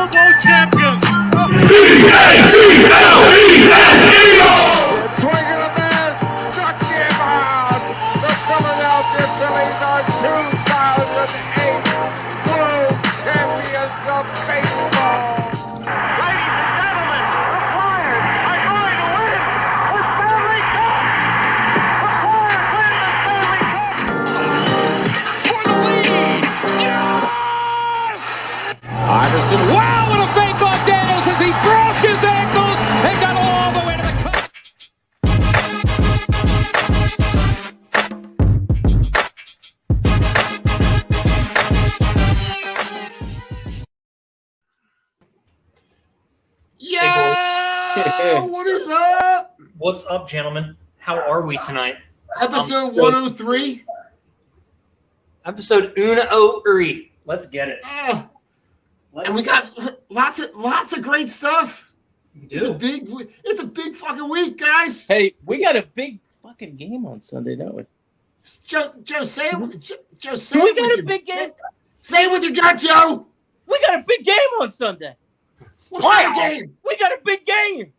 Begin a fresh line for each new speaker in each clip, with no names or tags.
Super Bowl champions.
Swinging a miss, struck him out. The Philadelphia Phillies are 2008 World Champions of Baseball.
Ladies and gentlemen, the Flyers are going to win the Stanley Cup. The Flyers win the Stanley Cup. For the lead. Yes!
Iverson, wow, what a fake off Daniels as he broke his ankles and got all the way to the cup.
Yeah!
What is up?
What's up, gentlemen? How are we tonight?
Episode 103.
Episode 103. Let's get it.
And we got lots of great stuff.
We
It's a big fucking week, guys.
Hey, we got a big fucking game on Sunday, don't we?
Joe, say it. Joe, say
We
it.
got
with
a
your-
big game.
Say it with your gut, Joe.
We got a big game on Sunday.
What kind of
Playoff.
game?
We got a big game.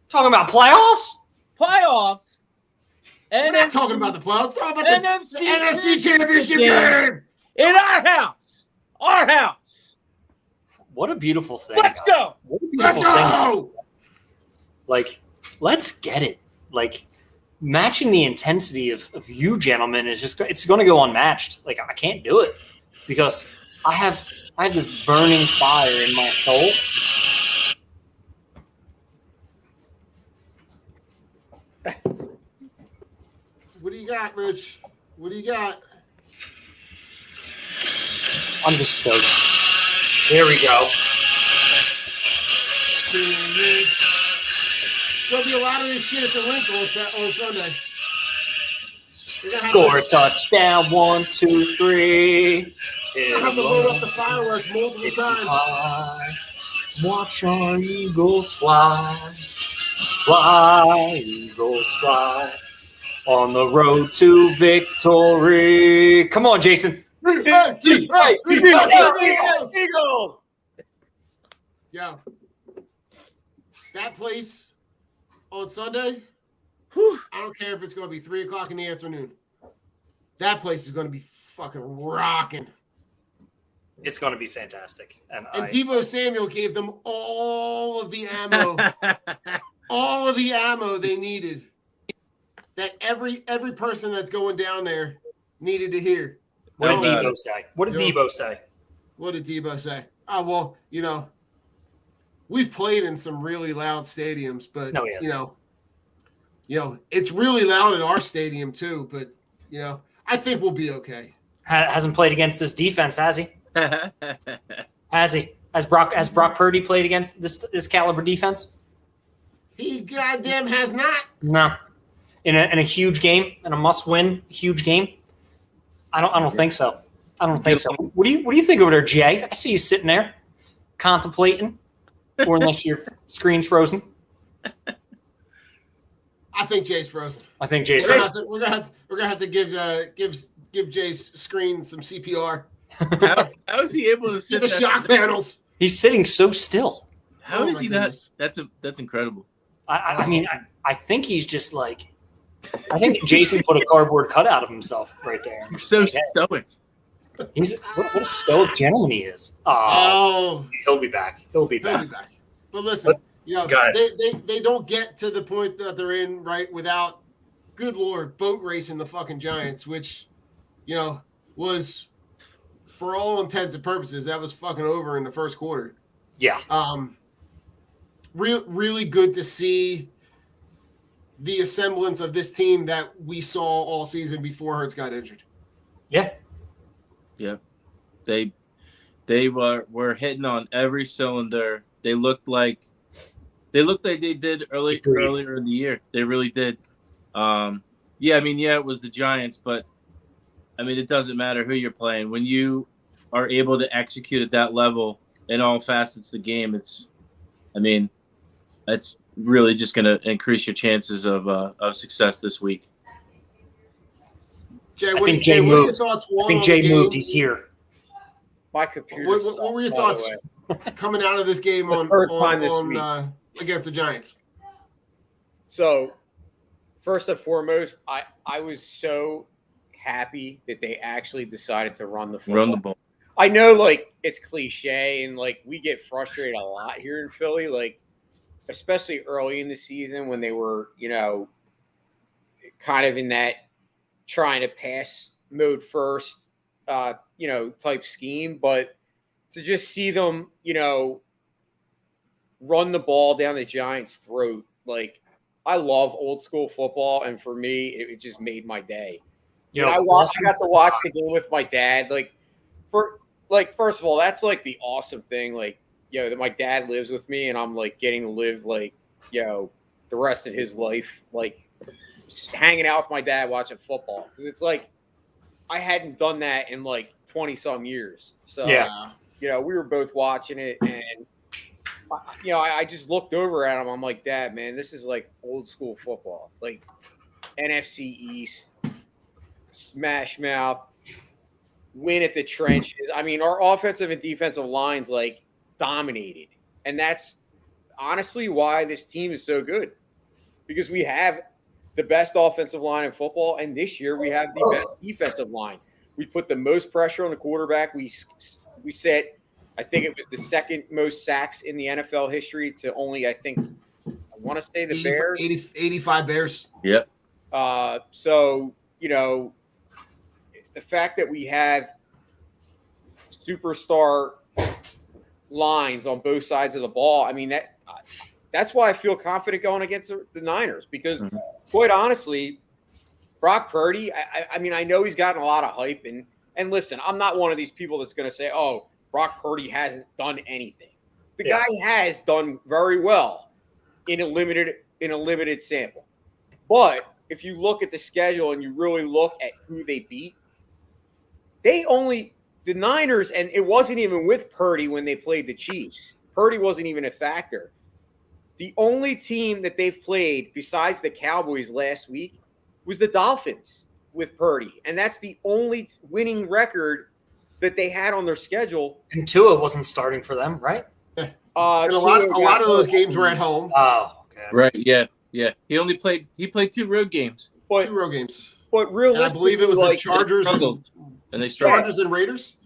Talking about playoffs?
Playoffs.
We're not talking about the playoffs. We're talking about the NFC Championship game.
In our house. Our house.
What a beautiful thing.
Let's go.
What a
Let's
beautiful thing.
go.
Like, let's get it. Like, matching the intensity of you gentlemen is just, it's going to go unmatched. Like, I can't do it because I have this burning fire in my soul.
What do you got, Rich? What do you got?
I'm just stoked. There we go.
There'll be a lot of this shit at the link on Sunday. We're gonna have
Score a
to-
touchdown. 1, 2, 3.
we're gonna have to load up the fireworks multiple times.
Watch our Eagles fly. Fly, Eagles fly. On the road to victory. Come on, Jason.
Eagles.
Yo, that place on Sunday, I don't care if it's going to be 3 o'clock in the afternoon. That place is going to be fucking rocking.
It's going to be fantastic.
And Deebo Samuel gave them all of the ammo they needed. That every person that's going down there needed to hear.
What did
No,
Debo say? What did Debo say?
What did Debo say? Oh, well, we've played in some really loud stadiums, but
No, he hasn't.
it's really loud at our stadium too. But I think we'll be okay.
Hasn't played against this defense, has he? Has he? Has Brock Purdy played against this caliber defense?
He goddamn has not.
No. In a huge game, in a must-win huge game? I don't think so. I don't think so. What do you think over there, Jay? I see you sitting there contemplating, or unless your screen's frozen.
I think Jay's frozen.
I think Jay's
We're
frozen.
gonna have to give Jay's screen some CPR.
How is he able to
Get
sit
the
that?
shock panels.
He's sitting so still.
How
Oh
is
my
he
goodness.
not? That's incredible.
I mean, I think he's just like. I think Jason put a cardboard cutout of himself right there.
He's so
Like, hey,
stoic.
what a stoic gentleman he is.
Oh,
He'll be back. He'll be
he'll
back.
be back. But listen,
Go ahead.
they don't get to the point that they're in right without, good Lord, boat racing the fucking Giants, which, was for all intents and purposes that was fucking over in the first quarter.
Yeah.
Really good to see the assemblance of this team that we saw all season before Hurts got injured.
Yeah.
Yeah, they were hitting on every cylinder. They looked like they did earlier in the year. They really did. It was the Giants, but it doesn't matter who you're playing when you are able to execute at that level in all facets of the game. It's really just going to increase your chances of success this week.
Jay,
I
what
think
are your
Jay moved.
thoughts?
I think Jay moved. He's here.
My computer.
What were your thoughts? coming out of this game
The third time this week.
Against the Giants?
So, first and foremost, I was so happy that they actually decided to run the football.
Run the ball.
I know, like, it's cliche, and, like, we get frustrated a lot here in Philly, like, especially early in the season when they were, you know, kind of in that trying to pass mode first, you know, type scheme. But to just see them, you know, run the ball down the Giants' throat, like, I love old school football, and for me, it just made my day.
Yo,
I got to watch the game with my dad. First of all, that's like the awesome thing. Like, you know, that my dad lives with me, and I'm like getting to live like, you know, the rest of his life, like just hanging out with my dad watching football. Because it's like I hadn't done that in like 20 some years. So
Yeah.
you know, we were both watching it, and you know, I just looked over at him. I'm like, Dad, man, this is like old school football, like NFC East, smash mouth, win at the trenches. I mean, our offensive and defensive lines like dominated, and that's honestly why this team is so good, because we have the best offensive line in football, and this year we have the best defensive line. We put the most pressure on the quarterback. We set, I think it was the second most sacks in the NFL history to only, I want to say the Bears.
85 Bears.
Yep.
So, you know, the fact that we have superstar lines on both sides of the ball, I mean, that's why I feel confident going against the Niners, because quite honestly, Brock Purdy, I mean, I know he's gotten a lot of hype, and listen, I'm not one of these people that's going to say, oh, Brock Purdy hasn't done anything. The guy has done very well in a limited sample. But if you look at the schedule and you really look at who they beat, the Niners, and it wasn't even with Purdy when they played the Chiefs. Purdy wasn't even a factor. The only team that they've played besides the Cowboys last week was the Dolphins with Purdy. And that's the only winning record that they had on their schedule.
And Tua wasn't starting for them, right?
And a lot of those games were at home.
Oh, okay.
Right. Yeah. Yeah. He played 2 road games.
2 road games.
But realistically,
And I believe it was the Chargers
and they struggled.
Chargers and Raiders.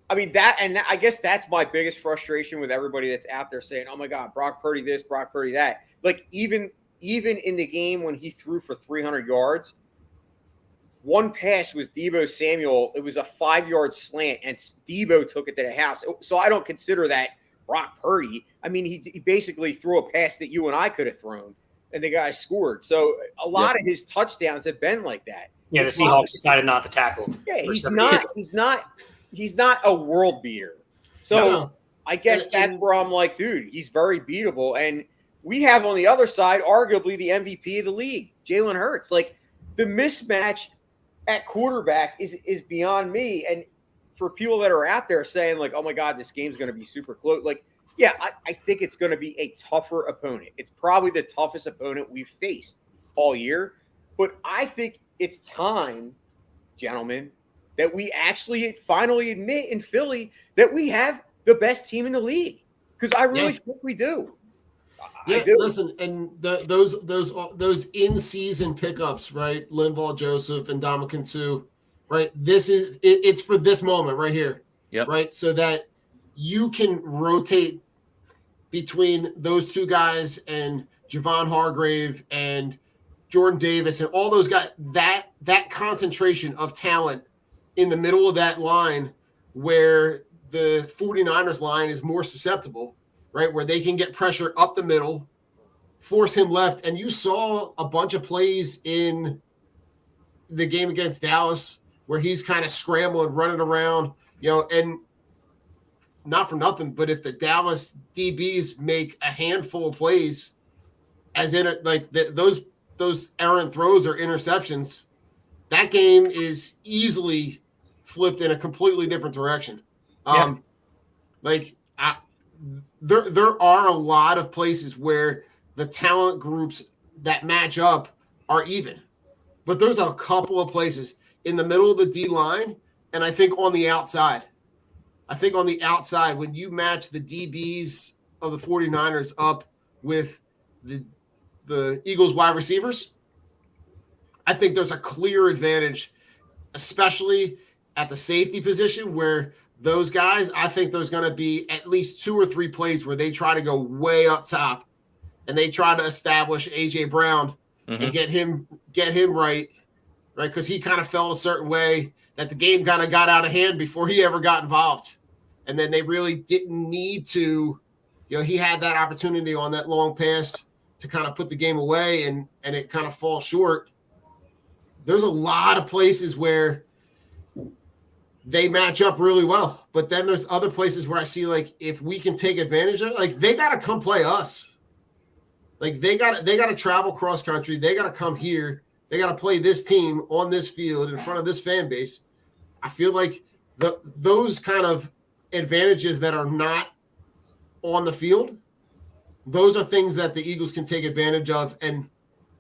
I mean, I guess that's my biggest frustration with everybody that's out there saying, oh my God, Brock Purdy this, Brock Purdy that. Like, even in the game when he threw for 300 yards, one pass was Deebo Samuel. It was a 5-yard slant, and Deebo took it to the house. So I don't consider that Brock Purdy. I mean, he basically threw a pass that you and I could have thrown, and the guy scored. So a lot of his touchdowns have been like that.
Yeah, the Seahawks decided not to tackle him.
Yeah, he's not a world beater. So I guess that's where I'm like, dude, he's very beatable. And we have on the other side, arguably the MVP of the league, Jalen Hurts. Like, the mismatch at quarterback is beyond me. And for people that are out there saying, like, oh my God, this game's going to be super close. Like, yeah, I think it's going to be a tougher opponent. It's probably the toughest opponent we've faced all year. But I think it's time, gentlemen, that we actually finally admit in Philly that we have the best team in the league. Because I really think we do.
Yeah, listen, and those in-season pickups, right? Linval Joseph and Ndamukong Suh, right? It's for this moment right here.
Yep.
Right? So that you can rotate between those 2 guys and Javon Hargrave and Jordan Davis and all those guys, that concentration of talent in the middle of that line where the 49ers line is more susceptible, right? Where they can get pressure up the middle, force him left. And you saw a bunch of plays in the game against Dallas where he's kind of scrambling, running around, you know, and not for nothing, but if the Dallas DBs make a handful of plays, as in those errant throws or interceptions, that game is easily flipped in a completely different direction. There are a lot of places where the talent groups that match up are even, but there's a couple of places in the middle of the D line, and I think on the outside I think on the outside, when you match the DBs of the 49ers up with the Eagles wide receivers, I think there's a clear advantage, especially at the safety position where those guys, I think there's going to be at least 2 or 3 plays where they try to go way up top and they try to establish A.J. Brown and get him right? Because he kind of felt a certain way that the game kind of got out of hand before he ever got involved. And then they really didn't need to, he had that opportunity on that long pass to kind of put the game away and it kind of falls short. There's a lot of places where they match up really well. But then there's other places where I see, like, if we can take advantage of it, like, they got to come play us. Like, they got to travel cross country. They got to come here. They got to play this team on this field in front of this fan base. I feel like those kind of advantages that are not on the field, those are things that the Eagles can take advantage of. And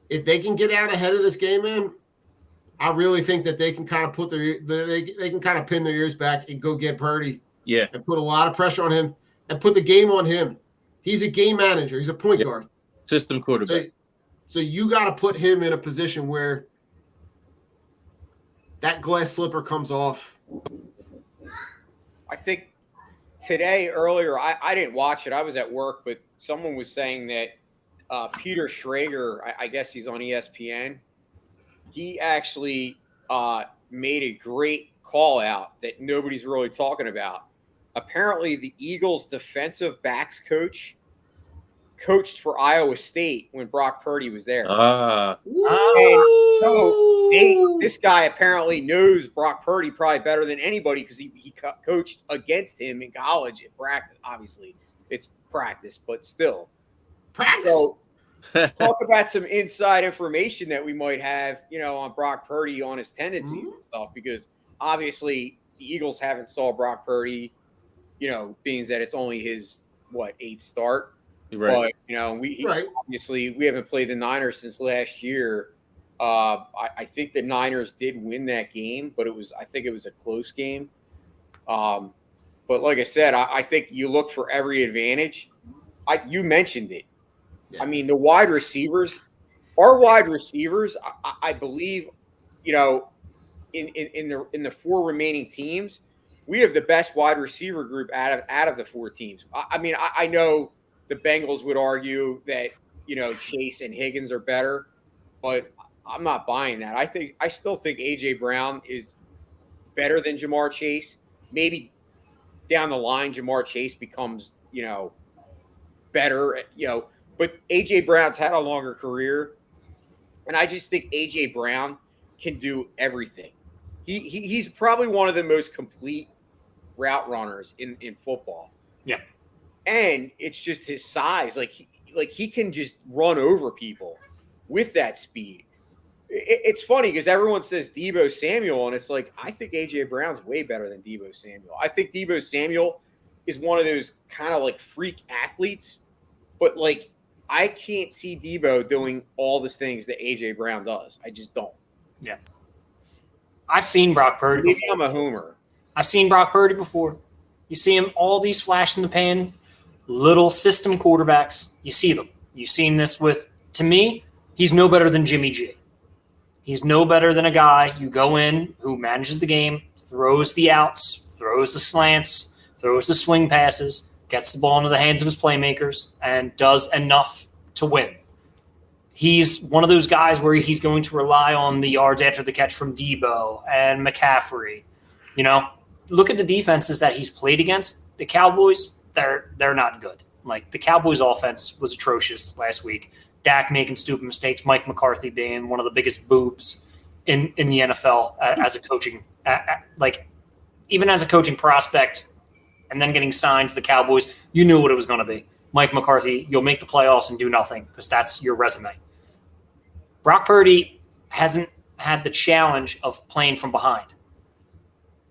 if they can get out ahead of this game, man, I really think that they can kind of they can kind of pin their ears back and go get Purdy.
Yeah.
And put a lot of pressure on him and put the game on him. He's a game manager. He's a point guard.
System quarterback.
So you got to put him in a position where that glass slipper comes off.
I think earlier, I didn't watch it. I was at work, but someone was saying that Peter Schrager, I guess he's on ESPN, he actually made a great call out that nobody's really talking about. Apparently, the Eagles' defensive backs coached for Iowa State when Brock Purdy was there. This guy apparently knows Brock Purdy probably better than anybody because he coached against him in college at practice. Obviously, it's practice, but still.
Practice?
So, talk about some inside information that we might have, on Brock Purdy, on his tendencies and stuff, because obviously the Eagles haven't saw Brock Purdy, being that it's only his, 8th start.
Right.
But, obviously we haven't played the Niners since last year. I think the Niners did win that game, but I think it was a close game. But like I said, I think you look for every advantage. You mentioned it. Yeah. I mean, the wide receivers, I believe, in the 4 remaining teams, we have the best wide receiver group out of the 4 teams. I know the Bengals would argue that, Chase and Higgins are better, but I'm not buying that. I still think A.J. Brown is better than Jamar Chase. Maybe down the line, Jamar Chase becomes, better, but A.J. Brown's had a longer career, and I just think A.J. Brown can do everything. He's probably one of the most complete route runners in football.
Yeah.
And it's just his size. Like he can just run over people with that speed. It's funny because everyone says Deebo Samuel, and it's like, I think A.J. Brown's way better than Deebo Samuel. I think Deebo Samuel is one of those kind of like freak athletes, but like I can't see Deebo doing all the things that A.J. Brown does. I just don't.
Yeah. I've seen Brock Purdy
Maybe
before.
I'm a homer.
I've seen Brock Purdy before. You see him, all these flash in the pan, little system quarterbacks. You see them. You've seen this with, to me, he's no better than Jimmy G. He's no better than a guy you go in who manages the game, throws the outs, throws the slants, throws the swing passes, gets the ball into the hands of his playmakers, and does enough to win. He's one of those guys where he's going to rely on the yards after the catch from Deebo and McCaffrey. Look at the defenses that he's played against. The Cowboys, they're not good. Like, the Cowboys' offense was atrocious last week. Dak making stupid mistakes, Mike McCarthy being one of the biggest boobs in the NFL as a coaching, even as a coaching prospect, and then getting signed to the Cowboys, you knew what it was going to be. Mike McCarthy, you'll make the playoffs and do nothing because that's your resume. Brock Purdy hasn't had the challenge of playing from behind.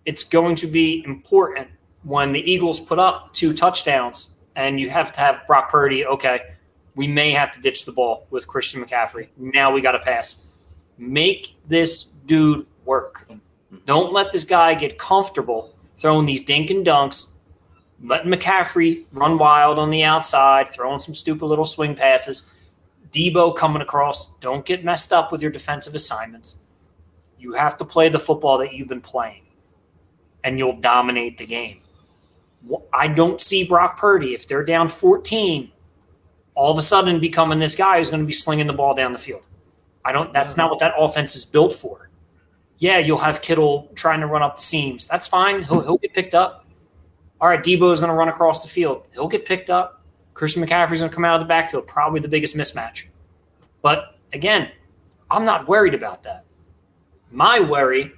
It's going to be important when the Eagles put up 2 touchdowns and you have to have Brock Purdy, okay, we may have to ditch the ball with Christian McCaffrey. Now we got to pass. Make this dude work. Don't let this guy get comfortable throwing these dink and dunks, letting McCaffrey run wild on the outside, throwing some stupid little swing passes. Debo coming across. Don't get messed up with your defensive assignments. You have to play the football that you've been playing, and you'll dominate the game. I don't see Brock Purdy, if they're down 14, all of a sudden becoming this guy who's going to be slinging the ball down the field. That's not what that offense is built for. Yeah, you'll have Kittle trying to run up the seams. That's fine. He'll get picked up. All right, Debo is going to run across the field. He'll get picked up. Christian McCaffrey's going to come out of the backfield, probably the biggest mismatch. But again, I'm not worried about that. My worry,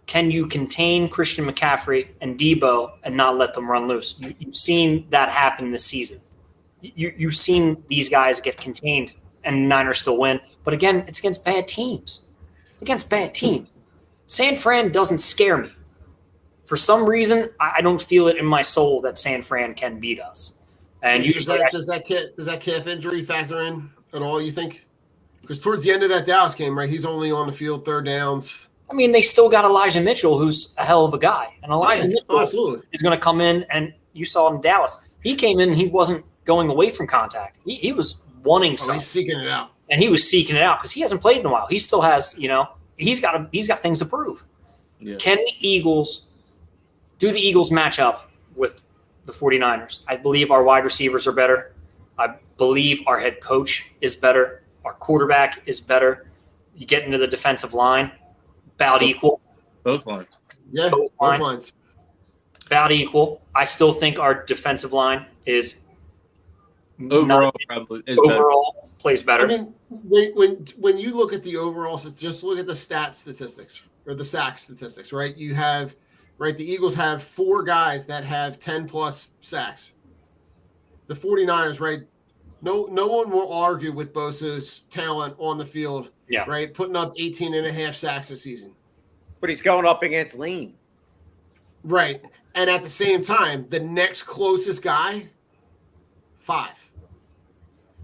can you contain Christian McCaffrey and Debo and not let them run loose? You've seen that happen this season. You've seen these guys get contained and the Niners still win. But again, it's against bad teams. It's against bad teams. San Fran doesn't scare me. For some reason, I don't feel it in my soul that San Fran can beat us. And
does that calf injury factor in at all, you think? Because towards the end of that Dallas game, right, he's only on the field third downs.
I mean, they still got Elijah Mitchell, who's a hell of a guy. And Elijah Mitchell is going to come in, and you saw it in Dallas. He came in and he wasn't going away from contact. He was wanting something.
He's seeking it out.
And he was seeking it out because he hasn't played in a while. He still has, he's got things to prove. Yeah. Can the Eagles match up with the 49ers? I believe our wide receivers are better. I believe our head coach is better. Our quarterback is better. You get into the defensive line, about equal.
Both lines.
Yeah, both lines.
About equal. I still think our defensive line is overall plays better.
I mean, when you look at the overall, just look at the statistics or the sack statistics, right? You have, right, the Eagles have 4 guys that have 10-plus sacks. The 49ers, right, no one will argue with Bosa's talent on the field, right, putting up 18.5 sacks this season.
But he's going up against lean.
Right. And at the same time, the next closest guy, 5.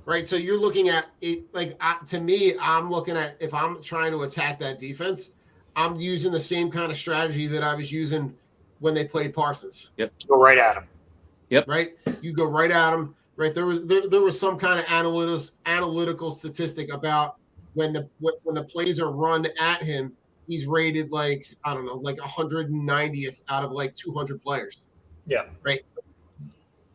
Right, so you're looking at it to me, I'm looking at if I'm trying to attack that defense, I'm using the same kind of strategy that I was using when they played Parsons.
Yep.
Go right at him.
Yep.
Right, you go right at him. Right, there was some kind of analytical statistic about when the plays are run at him, he's rated like 190th out of like 200 players.
Yeah.
Right.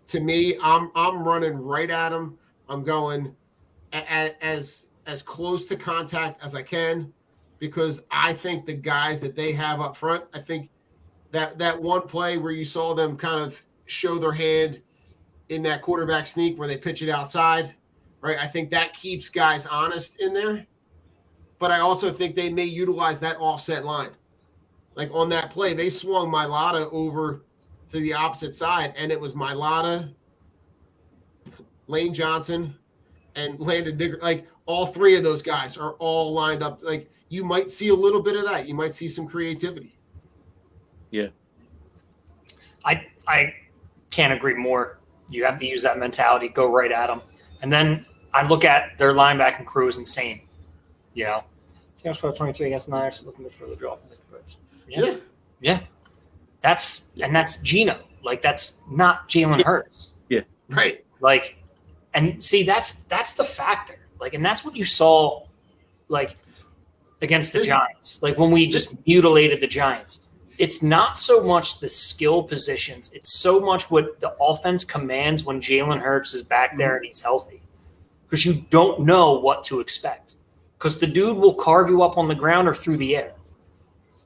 To me, I'm running right at him. I'm going as close to contact as I can because I think the guys that they have up front, I think that one play where you saw them kind of show their hand in that quarterback sneak where they pitch it outside, right? I think that keeps guys honest in there. But I also think they may utilize that offset line. Like on that play, they swung Mailata over to the opposite side, and it was Mailata, Lane Johnson, and Landon Digger. Like all 3 of those guys are all lined up. Like you might see a little bit of that. You might see some creativity.
Yeah.
I can't agree more. You have to use that mentality, go right at them. And then I look at their linebacking crew is insane. Seattle scored 23 against the Niners, looking for the draw. Yeah. That's Geno. Like that's not Jalen Hurts.
Yeah.
Right.
Like, and see, that's the factor. Like, and that's what you saw, like, against the Giants. Like when we just mutilated the Giants. It's not so much the skill positions. It's so much what the offense commands when Jalen Hurts is back there and he's healthy. Because you don't know what to expect. Because the dude will carve you up on the ground or through the air.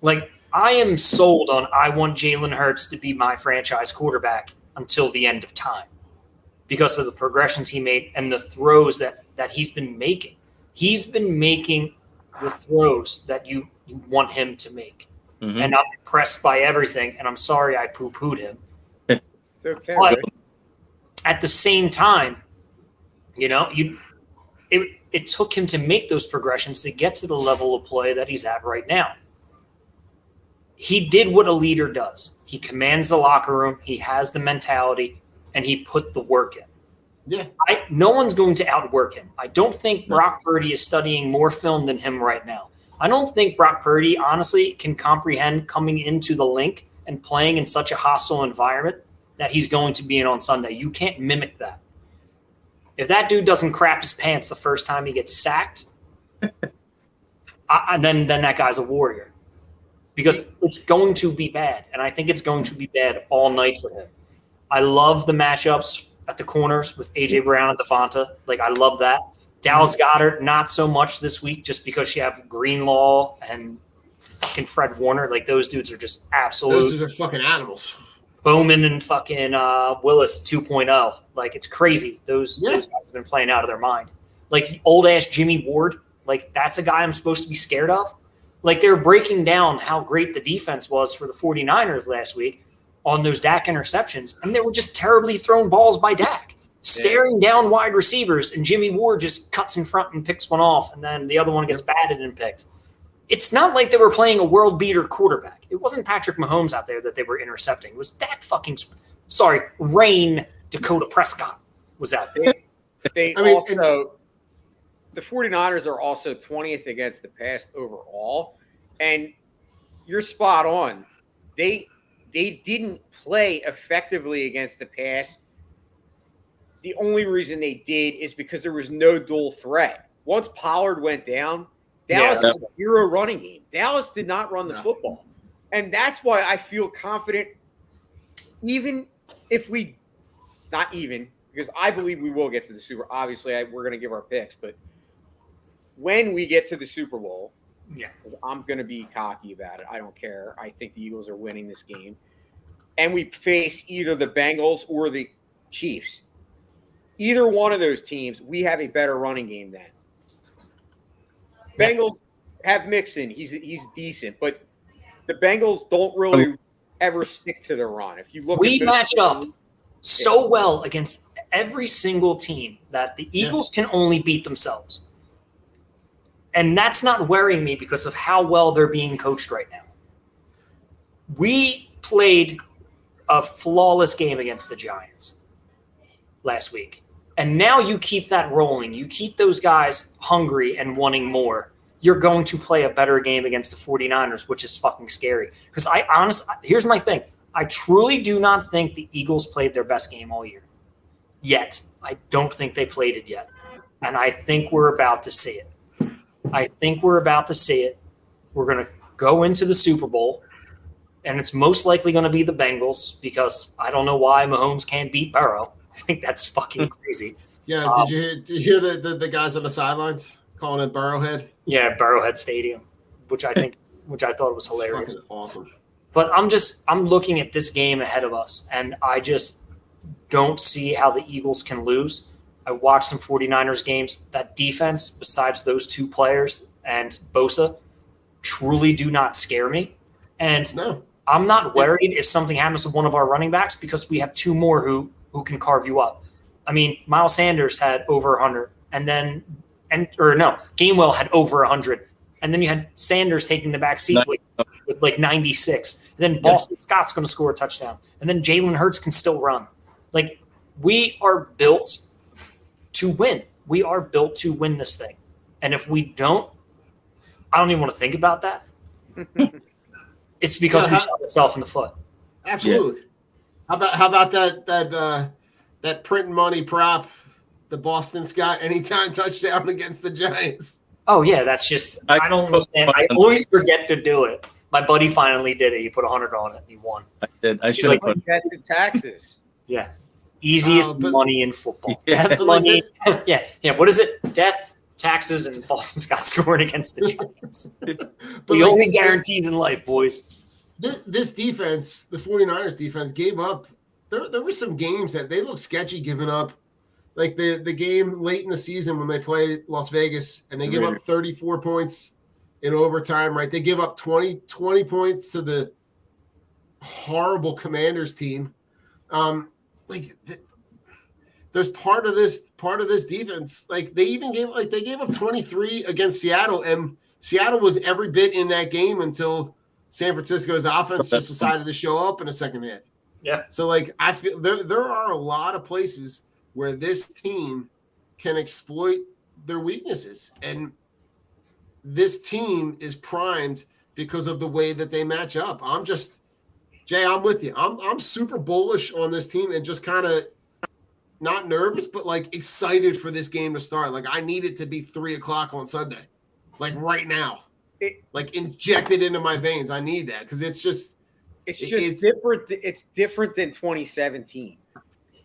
Like, I am sold on I want Jalen Hurts to be my franchise quarterback until the end of time. Because of the progressions he made and the throws that he's been making. He's been making the throws that you want him to make. Mm-hmm. And I'm impressed by everything, and I'm sorry I poo-pooed him.
It's okay,
but
right?
At the same time, it took him to make those progressions to get to the level of play that he's at right now. He did what a leader does. He commands the locker room, he has the mentality, and he put the work in.
Yeah.
No one's going to outwork him. I don't think Brock Purdy is studying more film than him right now. I don't think Brock Purdy, honestly, can comprehend coming into the link and playing in such a hostile environment that he's going to be in on Sunday. You can't mimic that. If that dude doesn't crap his pants the first time he gets sacked, then that guy's a warrior. Because it's going to be bad, and I think it's going to be bad all night for him. I love the matchups at the corners with A.J. Brown and Devonta. Like, I love that. Dallas Goedert, not so much this week just because you have Greenlaw and fucking Fred Warner. Like, those dudes are just absolute.
Those are fucking animals.
Bowman and fucking Willis 2.0. Like, it's crazy. Those guys have been playing out of their mind. Like, old-ass Jimmy Ward, like, that's a guy I'm supposed to be scared of. Like, they were breaking down how great the defense was for the 49ers last week on those Dak interceptions, and they were just terribly thrown balls by Dak, staring down wide receivers, and Jimmy Ward just cuts in front and picks one off, and then the other one gets batted and picked. It's not like they were playing a world-beater quarterback. It wasn't Patrick Mahomes out there that they were intercepting. It was Dak Rain Dakota Prescott was out there.
The 49ers are also 20th against the pass overall, and you're spot on. They didn't play effectively against the pass. The only reason they did is because there was no dual threat. Once Pollard went down, Dallas had zero running game. Dallas did not run the football. And that's why I feel confident, even if we – not even, because I believe we will get to the Super – obviously, we're going to give our picks, but – when we get to the Super Bowl, I'm going to be cocky about it. I don't care. I think the Eagles are winning this game. And we face either the Bengals or the Chiefs. Either one of those teams, we have a better running game than. Bengals have Mixon. He's decent. But the Bengals don't really ever stick to the run. If you look,
we match up so well against every single team that the Eagles can only beat themselves. And that's not worrying me because of how well they're being coached right now. We played a flawless game against the Giants last week. And now you keep that rolling. You keep those guys hungry and wanting more. You're going to play a better game against the 49ers, which is fucking scary. Because here's my thing. I truly do not think the Eagles played their best game all year. Yet. I don't think they played it yet. And I think we're about to see it. We're going to go into the Super Bowl, and it's most likely going to be the Bengals because I don't know why Mahomes can't beat Burrow. I think that's fucking crazy.
Yeah, did you hear the guys on the sidelines calling it Burrowhead?
Yeah, Burrowhead Stadium, which I thought was hilarious.
Fucking awesome.
But I'm looking at this game ahead of us, and I just don't see how the Eagles can lose. I watched some 49ers games. That defense, besides those two players and Bosa, truly do not scare me. And I'm not worried if something happens with one of our running backs because we have two more who can carve you up. I mean, Miles Sanders had over 100, Gainwell had over 100, and then you had Sanders taking the back seat with like 96. And then Boston Scott's going to score a touchdown, and then Jalen Hurts can still run. Like, we are built to win. We are built to win this thing. And if we don't, I don't even want to think about that. It's because we shot ourselves in the foot.
Absolutely. Yeah. How about that print money prop, the Boston Scott anytime touchdown against the Giants?
Oh yeah, that's just I don't understand. I always forget to do it. My buddy finally did it. He put 100 on it and he won.
I did. I should have put
death to taxes.
Yeah. Easiest money in football. Death money. Yeah. What is it? Death, taxes, and Boston Scott scoring against the Giants. The only guarantees in life, boys.
This defense, the 49ers defense, gave up. There were some games that they looked sketchy giving up. Like the game late in the season when they played Las Vegas and they give up 34 points in overtime, right? They give up 20 points to the horrible Commanders team. There's part of this defense. Like they gave up 23 against Seattle, and Seattle was every bit in that game until San Francisco's offense just decided to show up in the second half.
Yeah.
So like I feel there are a lot of places where this team can exploit their weaknesses, and this team is primed because of the way that they match up. I'm just Jay, I'm with you. I'm super bullish on this team and just kind of not nervous, but like excited for this game to start. Like I need it to be 3:00 on Sunday, like right now, like injected into my veins. I need that because it's
different. It's different than 2017.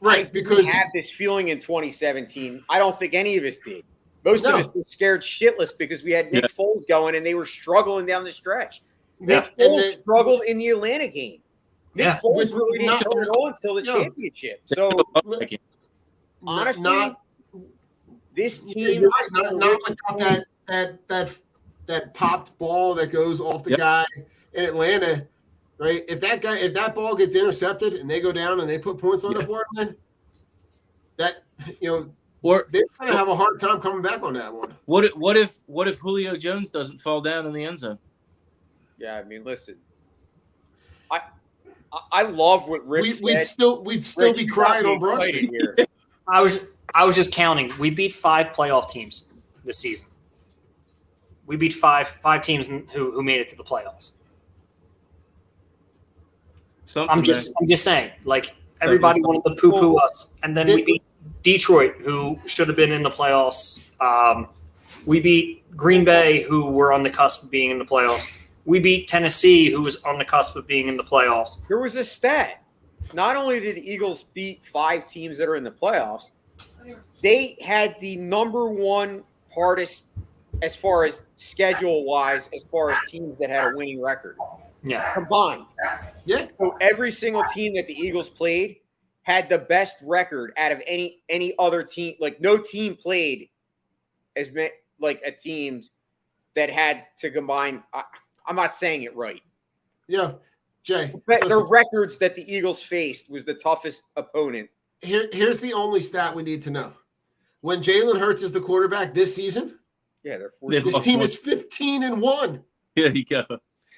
Right, because
we had this feeling in 2017. I don't think any of us did. Most of us were scared shitless because we had Nick Foles going and they were struggling down the stretch. Nick Foles struggled in the Atlanta game. Nick Foles really didn't turn it on until the championship. So honestly, this team
not without that popped ball that goes off the guy in Atlanta. Right, if that ball gets intercepted and they go down and they put points on the board, then that they're going to have a hard time coming back on that one.
What if Julio Jones doesn't fall down in the end zone?
Yeah, I mean, listen, I love what Rich
we'd still be crying on Broad Street
here.
I was just counting. We beat 5 playoff teams this season. We beat five teams who made it to the playoffs. I'm just saying, like everybody wanted to poo-poo us, and then we beat Detroit, who should have been in the playoffs. We beat Green Bay, who were on the cusp of being in the playoffs. We beat Tennessee, who was on the cusp of being in the playoffs.
There was a stat. Not only did the Eagles beat 5 teams that are in the playoffs, they had the number one hardest as far as schedule-wise, as far as teams that had a winning record.
Yeah.
Combined.
Yeah.
So every single team that the Eagles played had the best record out of any other team. Like no team played as like a teams that had to combine. I'm not saying it right.
Yeah, Jay.
The records that the Eagles faced was the toughest opponent.
Here's the only stat we need to know. When Jalen Hurts is the quarterback this season, this team is 15-1.
There you go.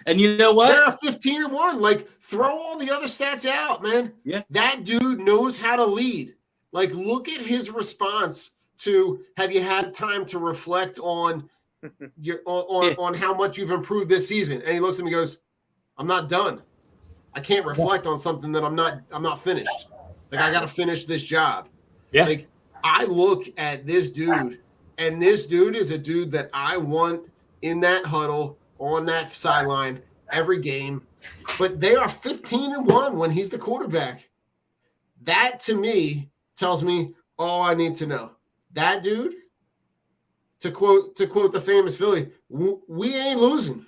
And you know what?
They're 15-1. Like, throw all the other stats out, man.
Yeah.
That dude knows how to lead. Like, look at his response to have you had time to reflect on on how much you've improved this season? And he looks at me and goes, I'm not done. I can't reflect on something that I'm not finished. Like, I got to finish this job.
Yeah.
Like, I look at this dude, and this dude is a dude that I want in that huddle on that sideline every game, but they are 15-1 when he's the quarterback. That to me tells me all I need to know. That dude, to quote the famous Philly, we ain't losing.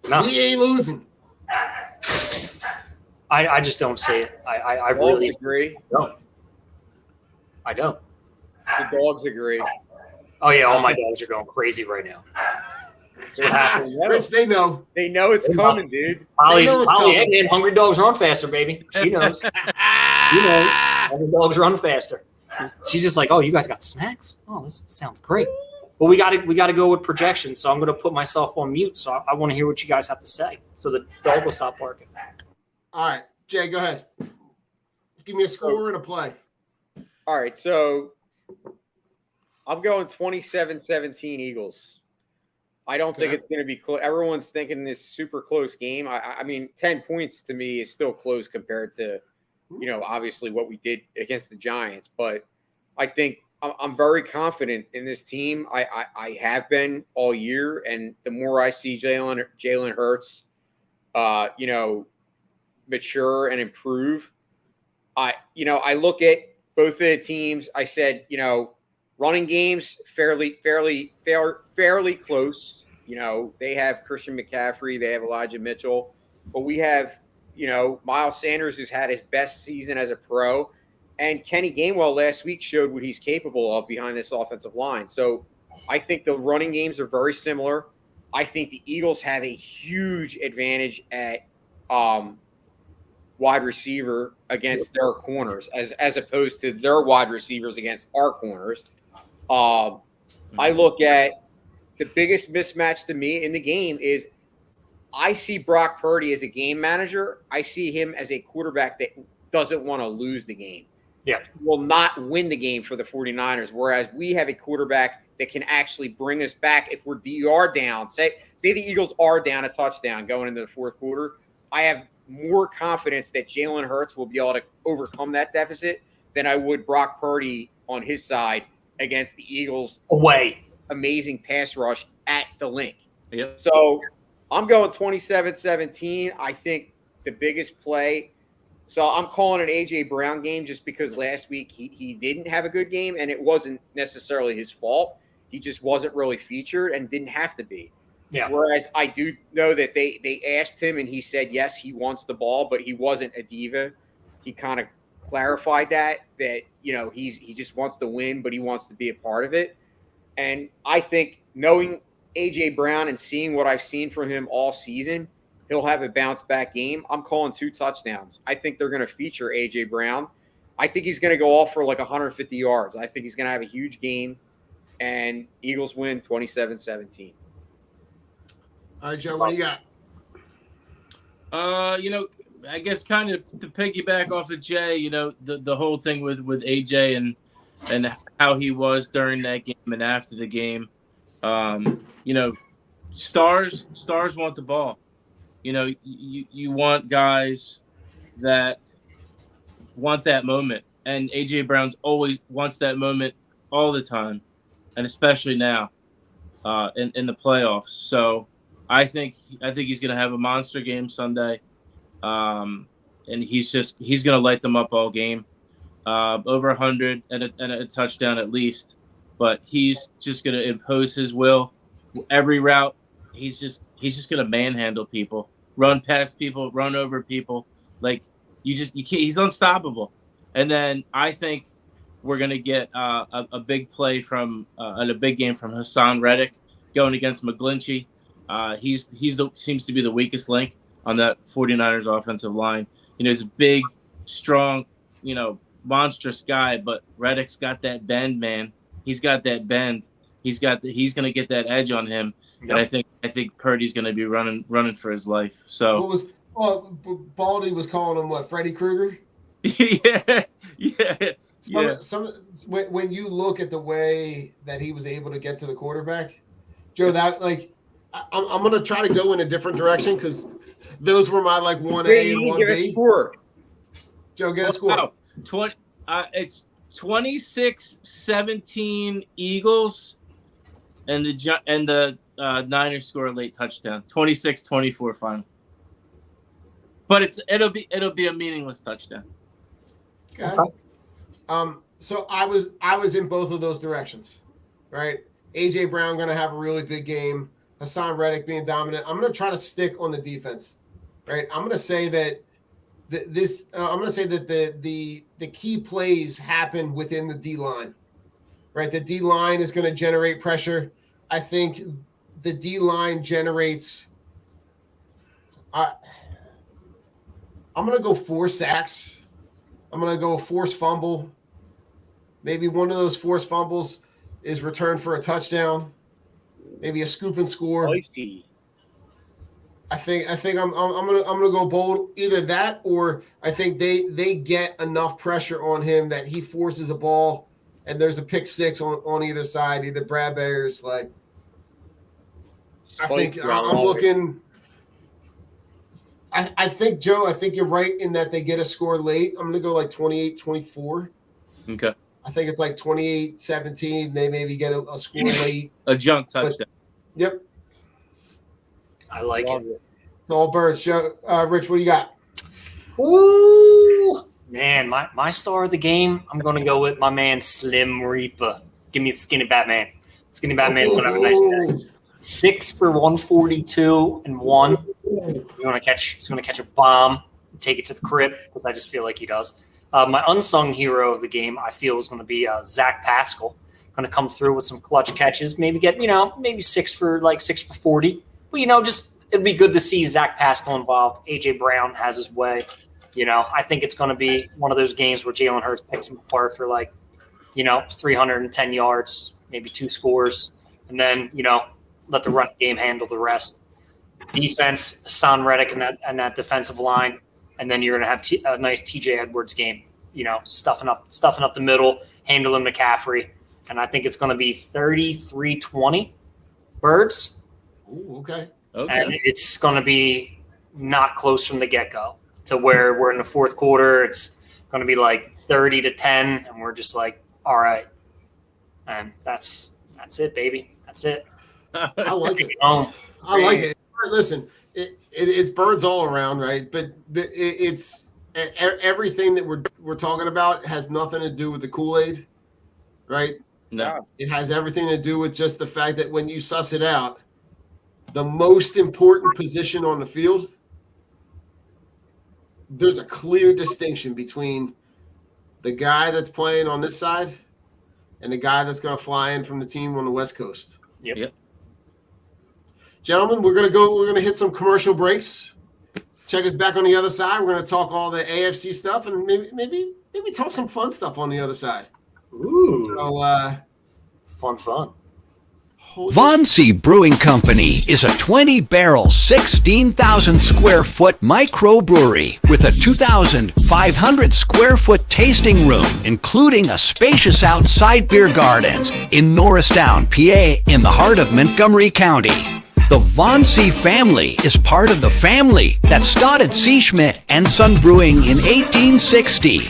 No.
We ain't losing.
I just don't see it. I really
agree.
don't. I don't.
The dogs agree.
Oh yeah, all my dogs are going crazy right now. That's what happens.
Rich, they know.
They know it's coming, dude.
Holly, and hungry dogs run faster, baby. She knows. You know, hungry dogs run faster. She's just like, oh, you guys got snacks? Oh, this sounds great. But we got to go with projections. So I'm going to put myself on mute. So I want to hear what you guys have to say. So the dog will stop barking.
All right, Jay, go ahead. Give me a score and a play.
All right, so I'm going 27-17 Eagles. I don't think it's going to be close. Everyone's thinking this super close game. I mean, 10 points to me is still close compared to, obviously what we did against the Giants. But I think I'm very confident in this team. I have been all year, and the more I see Jalen Hurts, mature and improve, I look at both of the teams. I said, running games fairly close. They have Christian McCaffrey, they have Elijah Mitchell, but we have, Miles Sanders, who's had his best season as a pro, and Kenny Gainwell last week showed what he's capable of behind this offensive line. So I think the running games are very similar. I think the Eagles have a huge advantage at wide receiver against their corners as opposed to their wide receivers against our corners. I look at the biggest mismatch to me in the game is I see Brock Purdy as a game manager. I see him as a quarterback that doesn't want to lose the game. will not win the game for the 49ers, whereas we have a quarterback that can actually bring us back if we're down. Say the Eagles are down a touchdown going into the fourth quarter. I have more confidence that Jalen Hurts will be able to overcome that deficit than I would Brock Purdy on his side against the Eagles' amazing pass rush at the Link.
Yep.
So I'm going 27-17. I think the biggest play. So I'm calling an A.J. Brown game just because last week he didn't have a good game, and it wasn't necessarily his fault. He just wasn't really featured and didn't have to be.
Yeah.
Whereas I do know that they asked him, and he said, yes, he wants the ball, but he wasn't a diva. He kind of clarified that he just wants to win, but he wants to be a part of it. And I think knowing A.J. Brown and seeing what I've seen from him all season, he'll have a bounce-back game. I'm calling 2 touchdowns. I think they're going to feature A.J. Brown. I think he's going to go off for like 150 yards. I think he's going to have a huge game, and Eagles win 27-17.
All right, Joe, what do you got?
I guess kind of to piggyback off of Jay, the whole thing with AJ and how he was during that game and after the game. Stars want the ball. You want guys that want that moment, and AJ Brown's always wants that moment all the time, and especially now in the playoffs. So I think he's going to have a monster game Sunday, and he's going to light them up all game, over 100 and a touchdown at least. But he's just going to impose his will every route. He's just going to manhandle people, run past people, run over people. Like you can't. He's unstoppable. And then I think we're going to get a big play from and a big game from Hassan Reddick going against McGlinchey. Seems to be the weakest link on that 49ers offensive line. He's a big, strong, monstrous guy, but Reddick's got that bend, man. He's got that bend. He's going to get that edge on him. Yep. And I think Purdy's going to be running for his life. So
Baldy was calling him what, Freddy Krueger?
yeah.
When you look at the way that he was able to get to the quarterback, Joe, that I'm going to try to go in a different direction because those were my 1A and 1B.
Give a score.
Joe, get a score.
It's 26-17 Eagles, and the Niners score a late touchdown. 26-24 final. But it'll be a meaningless touchdown.
Okay. So I was in both of those directions, right? AJ Brown going to have a really big game. Hassan Reddick being dominant. I'm going to try to stick on the defense, right? I'm going to say that the key plays happen within the D line, right? The D line is going to generate pressure. I think the D line generates. I'm going to go 4 sacks. I'm going to go forced fumble. Maybe one of those forced fumbles is returned for a touchdown. Maybe a scoop and score.
I see.
I think I'm gonna go bold. Either that, or I think they get enough pressure on him that he forces a ball, and there's a pick 6 on either side. Either Bradbury's I think I'm looking. I think Joe. I think you're right in that they get a score late. I'm gonna go 28-24.
Okay.
I think it's 28-17. They maybe get a score late.
A junk touchdown.
Yep.
I like it.
It's all birds. Joe, Rich, what do you got?
Ooh, man, my star of the game, I'm going to go with my man Slim Reaper. Give me Skinny Batman. Skinny Batman's going to have a nice day. 6 for 142 and 1. He's going to catch a bomb and take it to the crib because I just feel like he does. My unsung hero of the game, I feel, is going to be Zach Pascal. Going to come through with some clutch catches, maybe get, maybe 6 for 40. But, just it'd be good to see Zach Pascal involved. A.J. Brown has his way. I think it's going to be one of those games where Jalen Hurts picks him apart for 310 yards, maybe 2 scores, and then, let the run game handle the rest. Defense, Hassan Reddick and that defensive line, and then you're going to have a nice T.J. Edwards game. stuffing up the middle, handling McCaffrey. And I think it's going to be 33-20 Birds.
Ooh, okay.
And it's going to be not close from the get-go to where we're in the fourth quarter. It's going to be like 30-10, and we're just like, all right. And that's it, baby. That's it.
I like it.
I
like it. Listen, it's Birds all around, right? But it's everything that we're talking about has nothing to do with the Kool-Aid, right?
No.
It has everything to do with just the fact that when you suss it out, the most important position on the field, there's a clear distinction between the guy that's playing on this side and the guy that's going to fly in from the team on the West Coast.
Yep.
Gentlemen, we're going to hit some commercial breaks. Check us back on the other side. We're going to talk all the AFC stuff and maybe talk some fun stuff on the other side.
Ooh.
So,
fun.
Von C Brewing Company is a 20-barrel, 16,000-square-foot microbrewery with a 2,500-square-foot tasting room, including a spacious outside beer gardens in Norristown, PA, in the heart of Montgomery County. The Von C family is part of the family that started C. Schmidt and Son Brewing in 1860.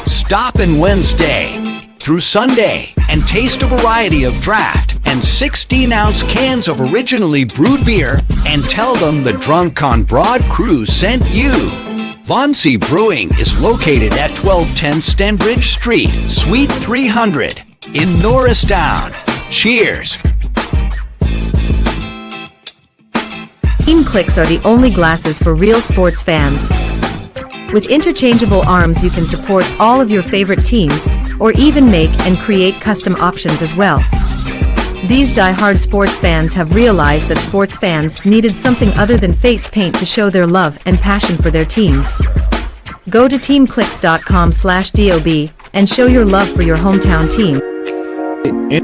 Stop in Wednesday through Sunday and taste a variety of draft and 16-ounce cans of originally brewed beer and tell them the Drunk on Broad crew sent you. Von C Brewing is located at 1210 Stenbridge Street, Suite 300 in Norristown. Cheers.
Team Clicks are the only glasses for real sports fans. With interchangeable arms, you can support all of your favorite teams, or even make and create custom options as well. These die-hard sports fans have realized that sports fans needed something other than face paint to show their love and passion for their teams. Go to teamclicks.com/DOB and show your love for your hometown team.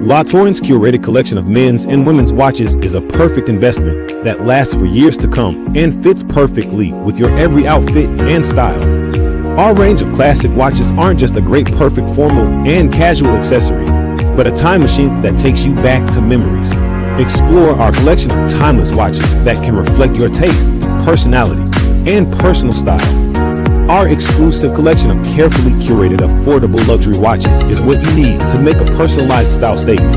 La Torrens curated collection of men's and women's watches is a perfect investment that lasts for years to come and fits perfectly with your every outfit and style. Our range of classic watches aren't just a great perfect formal and casual accessory, but a time machine that takes you back to memories. Explore our collection of timeless watches that can reflect your taste, personality, and personal style. Our exclusive collection of carefully curated, affordable luxury watches is what you need to make a personalized style statement.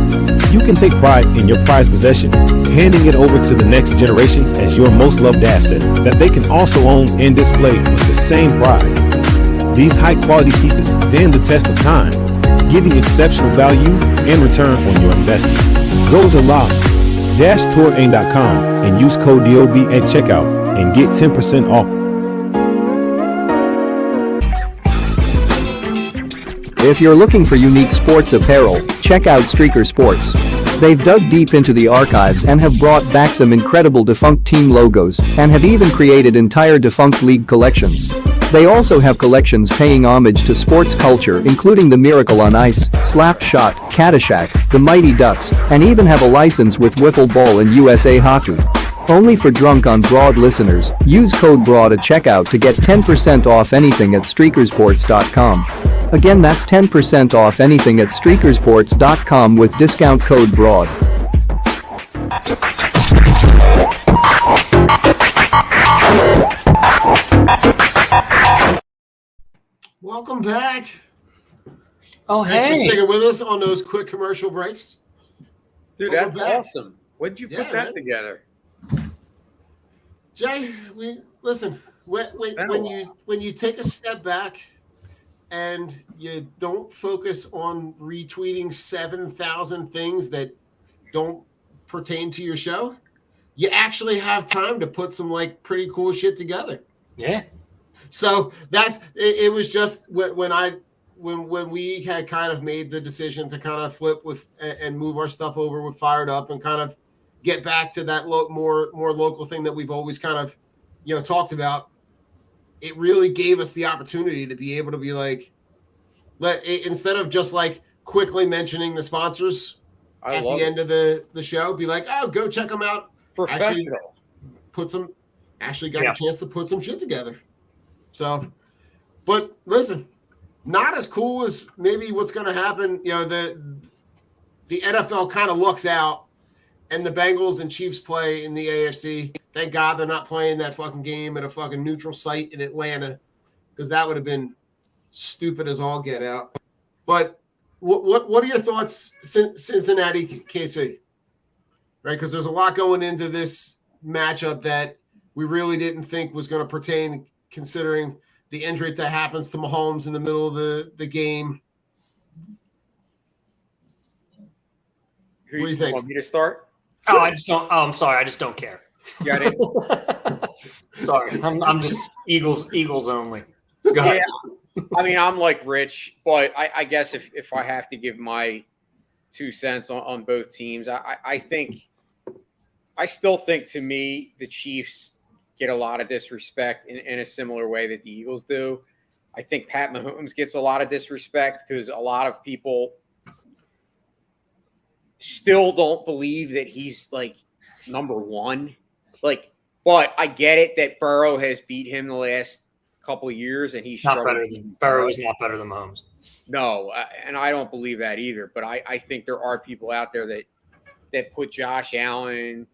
You can take pride in your prized possession, handing it over to the next generations as your most loved asset that they can also own and display with the same pride. These high-quality pieces stand the test of time, giving exceptional value and return on your investment. Go to la-touring.com and use code DOB at checkout and get 10% off.
If you're looking for unique sports apparel, check out Streaker Sports. They've dug deep into the archives and have brought back some incredible defunct team logos and have even created entire defunct league collections. They also have collections paying homage to sports culture, including the Miracle on Ice, Slap Shot, Caddyshack, the Mighty Ducks, and even have a license with Wiffle Ball and USA Hockey. Only for Drunk on Broad listeners, use code BROAD at checkout to get 10% off anything at streakersports.com. Again, that's 10% off anything at streakersports.com with discount code BROAD.
welcome back.
Oh,
Thanks for
hey.
sticking with us on those quick commercial breaks.
Dude,
Welcome
that's
back.
awesome. When did you put
Yeah,
that
man.
together?
Jay, listen. When you take a step back and you don't focus on retweeting 7,000 things that don't pertain to your show, you actually have time to put some like pretty cool shit together.
Yeah.
So it was just when we had kind of made the decision to kind of flip with and move our stuff over with Fired Up and kind of get back to that more local thing that we've always kind of talked about. It really gave us the opportunity to be able to be like, instead of just like quickly mentioning the sponsors at the end of the show, be like, oh, go check them out.
Professional.
Actually got a chance to put some shit together. So, but listen, not as cool as maybe what's going to happen. You know, the NFL kind of looks out, and the Bengals and Chiefs play in the AFC. Thank God they're not playing that fucking game at a fucking neutral site in Atlanta, because that would have been stupid as all get out. But what are your thoughts, Cincinnati, KC? Right, because there's a lot going into this matchup that we really didn't think was going to pertain, considering the injury that happens to Mahomes in the middle of the game.
Who
What do you think?
Want me to start?
Oh, I just don't. Oh, I'm sorry. I just don't care.
Got it.
Sorry, I'm just Eagles only. Go ahead.
Yeah, I mean, I'm like Rich, but I guess if I have to give my 2 cents on both teams, I still think, to me, the Chiefs get a lot of disrespect in a similar way that the Eagles do. I think Pat Mahomes gets a lot of disrespect because a lot of people still don't believe that he's like number one. Like, but I get it that Burrow has beat him the last couple of years, and he's
not better than Burrow is not better than Mahomes.
No, and I don't believe that either. But I think there are people out there that put Josh Allen,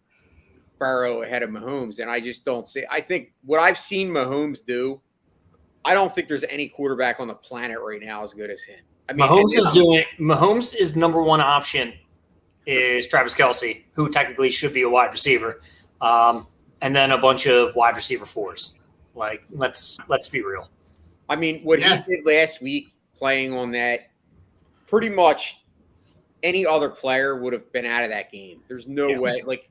Burrow ahead of Mahomes, and I just don't see. I think what I've seen Mahomes do, I don't think there's any quarterback on the planet right now as good as him. I mean,
Mahomes is number one option is Travis Kelce, who technically should be a wide receiver, and then a bunch of wide receiver fours. Like, let's be real.
I mean, what he did last week, playing on that, pretty much any other player would have been out of that game. There's no way. Like,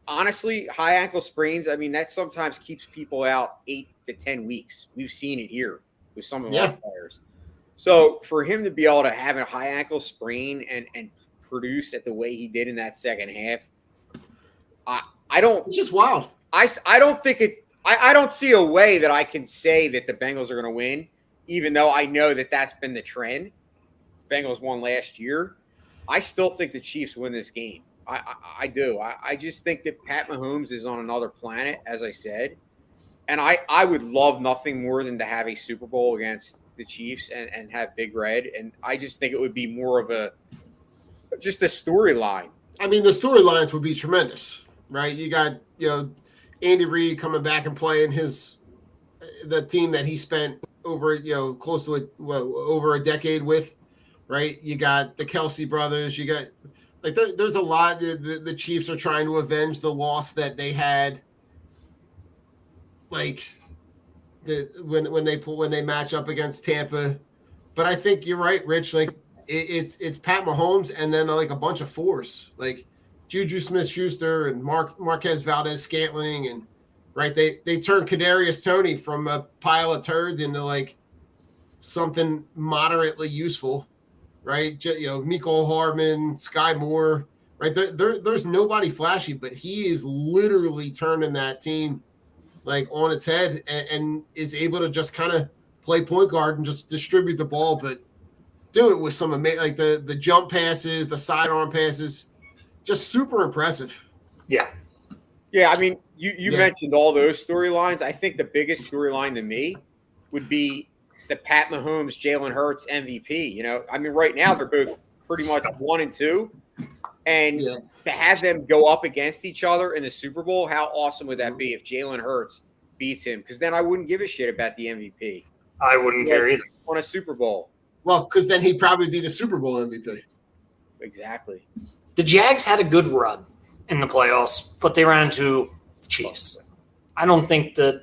honestly, high ankle sprains, I mean, that sometimes keeps people out 8 to 10 weeks. We've seen it here with some of our players. So for him to be able to have a high ankle sprain and produce at the way he did in that second half, I don't.
It's just wild.
I don't think it. I don't see a way that I can say that the Bengals are going to win, even though I know that that's been the trend. Bengals won last year. I still think the Chiefs win this game. I do. I just think that Pat Mahomes is on another planet, as I said. And I would love nothing more than to have a Super Bowl against the Chiefs and have Big Red. And I just think it would be more of just a storyline.
I mean, the storylines would be tremendous, right? You got, Andy Reid coming back and playing the team that he spent over, close to over a decade with, right? You got the Kelce brothers. You got there's a lot. The Chiefs are trying to avenge the loss that they had, like when they match up against Tampa. But I think you're right, Rich. Like it's Pat Mahomes and then like a bunch of fours, like Juju Smith-Schuster and Marquez Valdez-Scantling, and right they turned Kadarius Toney from a pile of turds into like something moderately useful, right? Mecole Hardman, Sky Moore, right? There's nobody flashy, but he is literally turning that team like on its head and is able to just kind of play point guard and just distribute the ball, but do it with some like the jump passes, the sidearm passes. Just super impressive.
Yeah. I mean, you mentioned all those storylines. I think the biggest storyline to me would be the Pat Mahomes, Jalen Hurts MVP. I mean, right now they're both pretty much 1 and 2, and to have them go up against each other in the Super Bowl, how awesome would that be if Jalen Hurts beats him? Because then I wouldn't give a shit about the MVP.
I wouldn't care either.
On a Super Bowl.
Well, because then he'd probably be the Super Bowl MVP.
Exactly.
The Jags had a good run in the playoffs, but they ran into the Chiefs. I didn't think the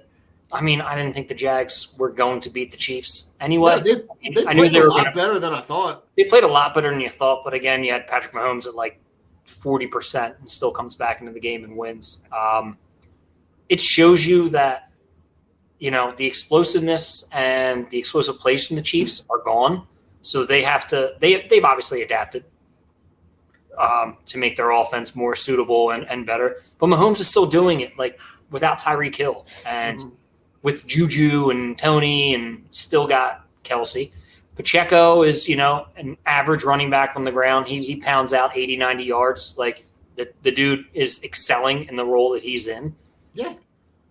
Jags were going to beat the Chiefs anyway.
Yeah, they played a lot better than I thought.
They played a lot better than you thought, but again, you had Patrick Mahomes at like 40% and still comes back into the game and wins. It shows you that, the explosiveness and the explosive plays from the Chiefs are gone. So they've obviously adapted to make their offense more suitable and better. But Mahomes is still doing it like without Tyreek Hill and with Juju and Tony, and still got Kelce. Pacheco is, an average running back on the ground. He pounds out 80, 90 yards. Like the dude is excelling in the role that he's in.
Yeah.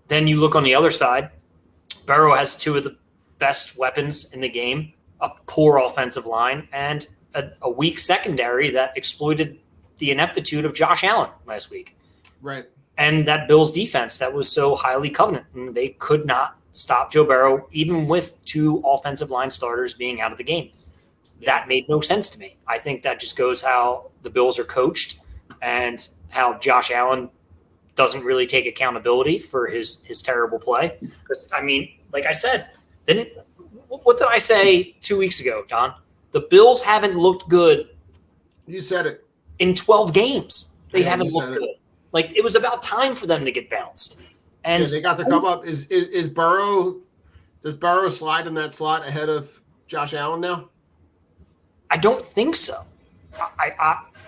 Then you look on the other side. Burrow has 2 of the best weapons in the game a poor offensive line and a weak secondary that exploited the ineptitude of Josh Allen last week.
Right.
And that Bills defense that was so highly covenant. And they could not stop Joe Burrow, even with 2 offensive line starters being out of the game. That made no sense to me. I think that just goes how the Bills are coached and how Josh Allen doesn't really take accountability for his terrible play. Because, I mean, like I said, what did I say 2 weeks ago, Don? The Bills haven't looked good.
You said it.
In 12 games. They
Yeah,
haven't
you
looked
said it.
good. Like, it was about time for them to get bounced. And
Yeah, they got to come up. Is Burrow – does Burrow slide in that slot ahead of Josh Allen now?
I don't think so.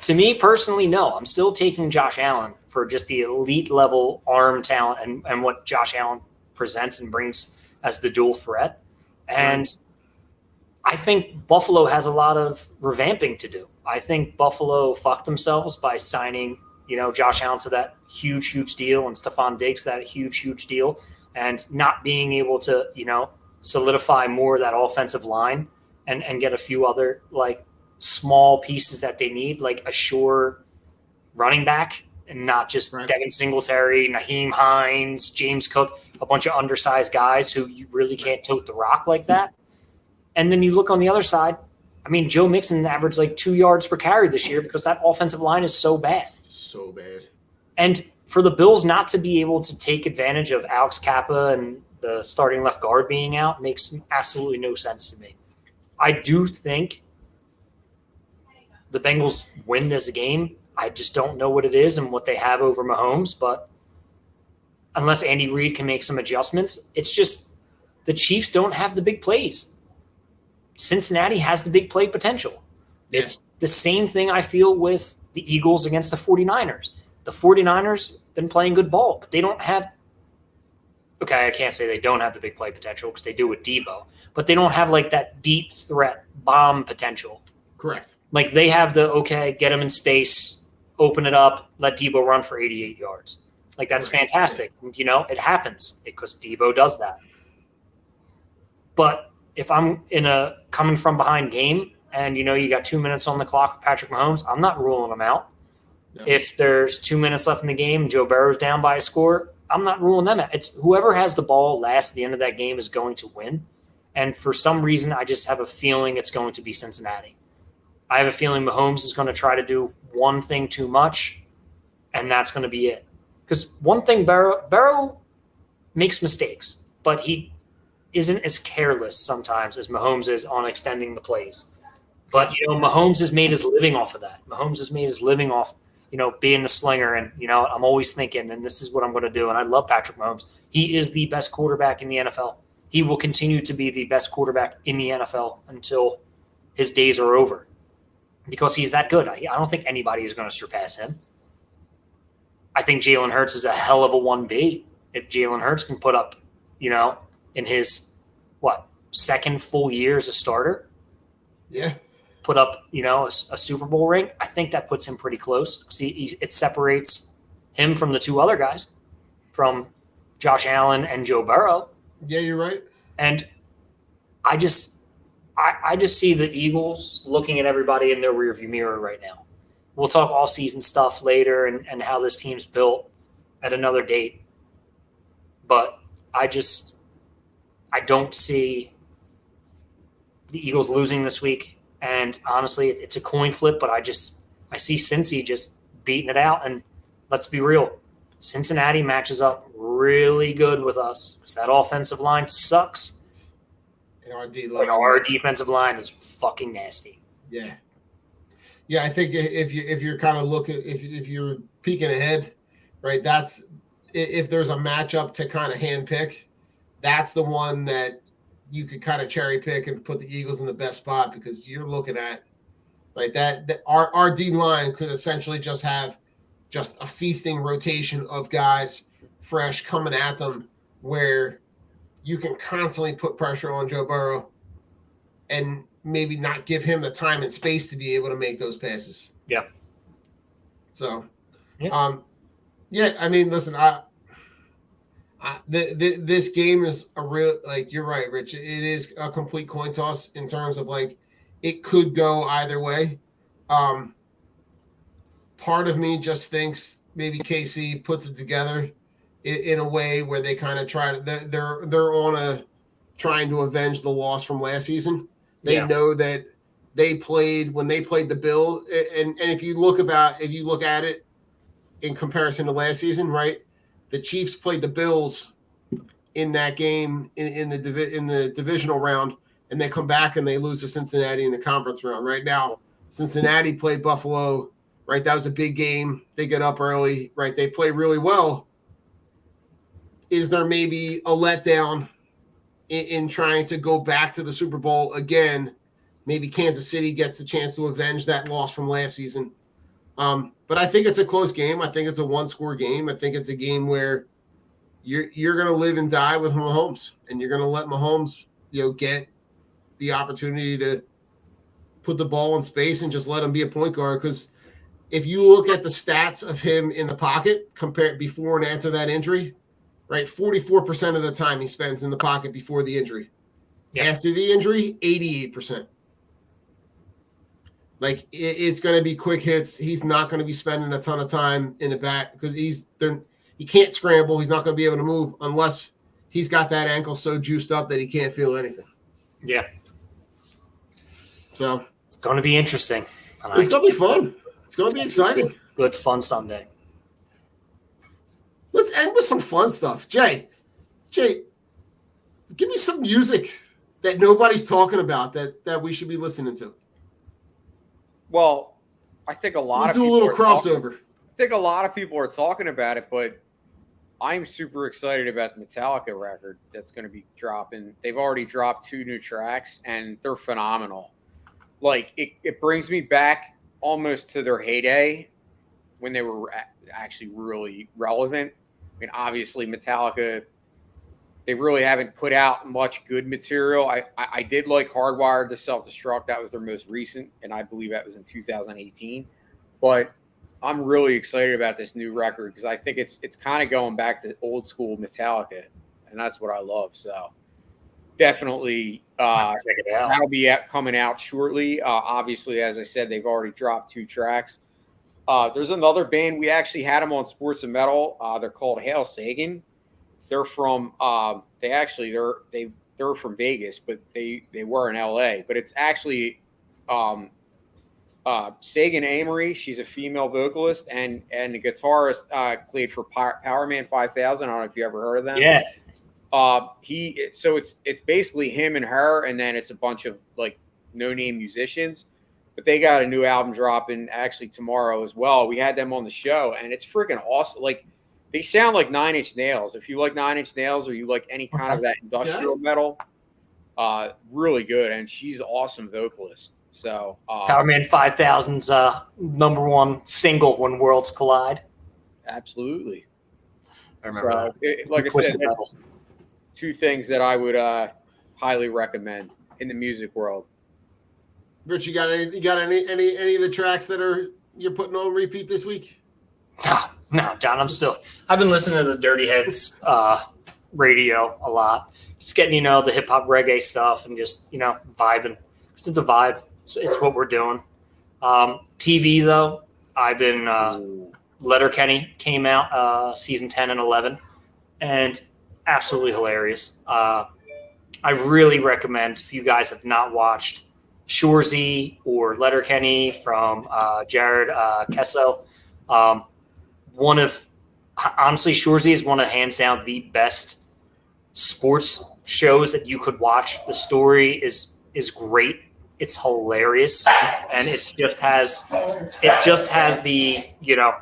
To me personally, no. I'm still taking Josh Allen for just the elite level arm talent and what Josh Allen presents and brings as the dual threat. And I think Buffalo has a lot of revamping to do. I think Buffalo fucked themselves by signing, Josh Allen to that huge, huge deal and Stephon Diggs to that huge, huge deal and not being able to, solidify more of that offensive line and get a few other small pieces that they need, like a sure running back and not just Devin Singletary, Naheem Hines, James Cook, a bunch of undersized guys who you really can't tote the rock like that. And then you look on the other side. I mean, Joe Mixon averaged 2 yards per carry this year because that offensive line is so bad.
So bad.
And for the Bills not to be able to take advantage of Alex Kappa and the starting left guard being out makes absolutely no sense to me. I do think the Bengals win this game. I just don't know what it is and what they have over Mahomes, but unless Andy Reid can make some adjustments, it's just the Chiefs don't have the big plays. Cincinnati has the big play potential.
Yeah.
It's the same thing I feel with the Eagles against the 49ers. The 49ers been playing good ball, but they don't have – okay, I can't say they don't have the big play potential because they do with Debo, but they don't have that deep threat bomb potential.
Correct.
They have get them in space, open it up, let Debo run for 88 yards. That's fantastic. It happens because Debo does that. But if I'm in a coming from behind game and, you got 2 minutes on the clock with Patrick Mahomes, I'm not ruling him out. No. If there's 2 minutes left in the game, Joe Burrow's down by a score, I'm not ruling them out. It's whoever has the ball last at the end of that game is going to win. And for some reason, I just have a feeling it's going to be Cincinnati. I have a feeling Mahomes is going to try to do one thing too much, and that's going to be it. Because one thing, Burrow makes mistakes, but he isn't as careless sometimes as Mahomes is on extending the plays. But, Mahomes has made his living off of that. Mahomes has made his living off, being the slinger. And, I'm always thinking, and this is what I'm going to do. And I love Patrick Mahomes. He is the best quarterback in the NFL. He will continue to be the best quarterback in the NFL until his days are over. Because he's that good. I don't think anybody is going to surpass him. I think Jalen Hurts is a hell of a 1B. If Jalen Hurts can put up, in his, second full year as a starter.
Yeah.
Put up, a Super Bowl ring. I think that puts him pretty close. See, it separates him from the 2 other guys, from Josh Allen and Joe Burrow.
Yeah, you're right.
And I just see the Eagles looking at everybody in their rearview mirror right now. We'll talk off-season stuff later and how this team's built at another date. But I don't see the Eagles losing this week. And honestly, it's a coin flip, but I see Cincy just beating it out. And let's be real, Cincinnati matches up really good with us because that offensive line sucks.
And
our defensive line is fucking nasty.
Yeah. Yeah, I think if you're kind of looking, if you're peeking ahead, right, that's if there's a matchup to kind of handpick, that's the one that you could kind of cherry pick and put the Eagles in the best spot because you're looking at that our D line could essentially just have just a feasting rotation of guys fresh coming at them where you can constantly put pressure on Joe Burrow and maybe not give him the time and space to be able to make those passes.
Yeah.
So,
yeah.
I mean, listen, This game is a real, like, you're right, Rich. It is a complete coin toss in terms of, like, it could go either way. Part of me just thinks maybe KC puts it together in a way where they kind of try to, they're on a trying to avenge the loss from last season. They know that when they played the Bills, and if you look at it in comparison to last season, right? The Chiefs played the Bills in that game in the divisional round, and they come back and they lose to Cincinnati in the conference round. Right now, Cincinnati played Buffalo. Right, that was a big game. They get up early. Right, they play really well. Is there maybe a letdown in trying to go back to the Super Bowl again? Maybe Kansas City gets the chance to avenge that loss from last season. But I think it's a close game. I think it's a one-score game. I think it's a game where you're going to live and die with Mahomes, and you're going to let Mahomes, get the opportunity to put the ball in space and just let him be a point guard. Because if you look at the stats of him in the pocket compared before and after that injury, right, 44% of the time he spends in the pocket before the injury. Yeah. After the injury, 88%. Like, it's going to be quick hits. He's not going to be spending a ton of time in the back because he can't scramble. He's not going to be able to move unless he's got that ankle so juiced up that he can't feel anything.
Yeah.
So
it's going to be interesting.
It's going to be fun. It's going to be exciting.
Good fun Sunday.
Let's end with some fun stuff. Jay, give me some music that nobody's talking about that we should be listening to.
Well, I think a lot of people
do a little crossover.
I think a lot of people are talking about it, but I'm super excited about the Metallica record that's going to be dropping. They've already dropped 2 new tracks, and they're phenomenal. Like, it brings me back almost to their heyday when they were actually really relevant. I mean, obviously, Metallica, they really haven't put out much good material. I did like Hardwired to Self-Destruct. That was their most recent, and I believe that was in 2018. But I'm really excited about this new record because I think it's kind of going back to old school Metallica, and that's what I love. So definitely
check it out.
That'll be coming out shortly. Obviously, as I said, they've already dropped 2 tracks. There's another band. We actually had them on Sports and Metal. They're called Hail Sagan. They're from they're from Vegas, but they were in LA. But it's actually Sagan Amory. She's a female vocalist and the guitarist played for Powerman 5000. I don't know if you ever heard of them.
Yeah.
It's basically him and her, and then it's a bunch of like no-name musicians. But they got a new album dropping actually tomorrow as well. We had them on the show, and it's freaking awesome. Like, they sound like 9 Inch Nails. If you like 9 Inch Nails or you like any kind of that industrial metal, really good. And she's an awesome vocalist. So
Powerman 5000's #1 single when worlds collide.
Absolutely.
I remember that.
Like I said, 2 things that I would highly recommend in the music world.
Rich, you got any of the tracks that you're putting on repeat this week?
No, John, I've been listening to the Dirty Heads radio a lot. Just getting, the hip hop reggae stuff and just, vibing. It's a vibe. It's what we're doing. TV though, I've been Letterkenny came out season 10 and 11 and absolutely hilarious. I really recommend, if you guys have not watched Shoresy or Letterkenny from Jared Kesso, honestly, Shoresy is one of hands down the best sports shows that you could watch. The story is great. It's hilarious, and it just has the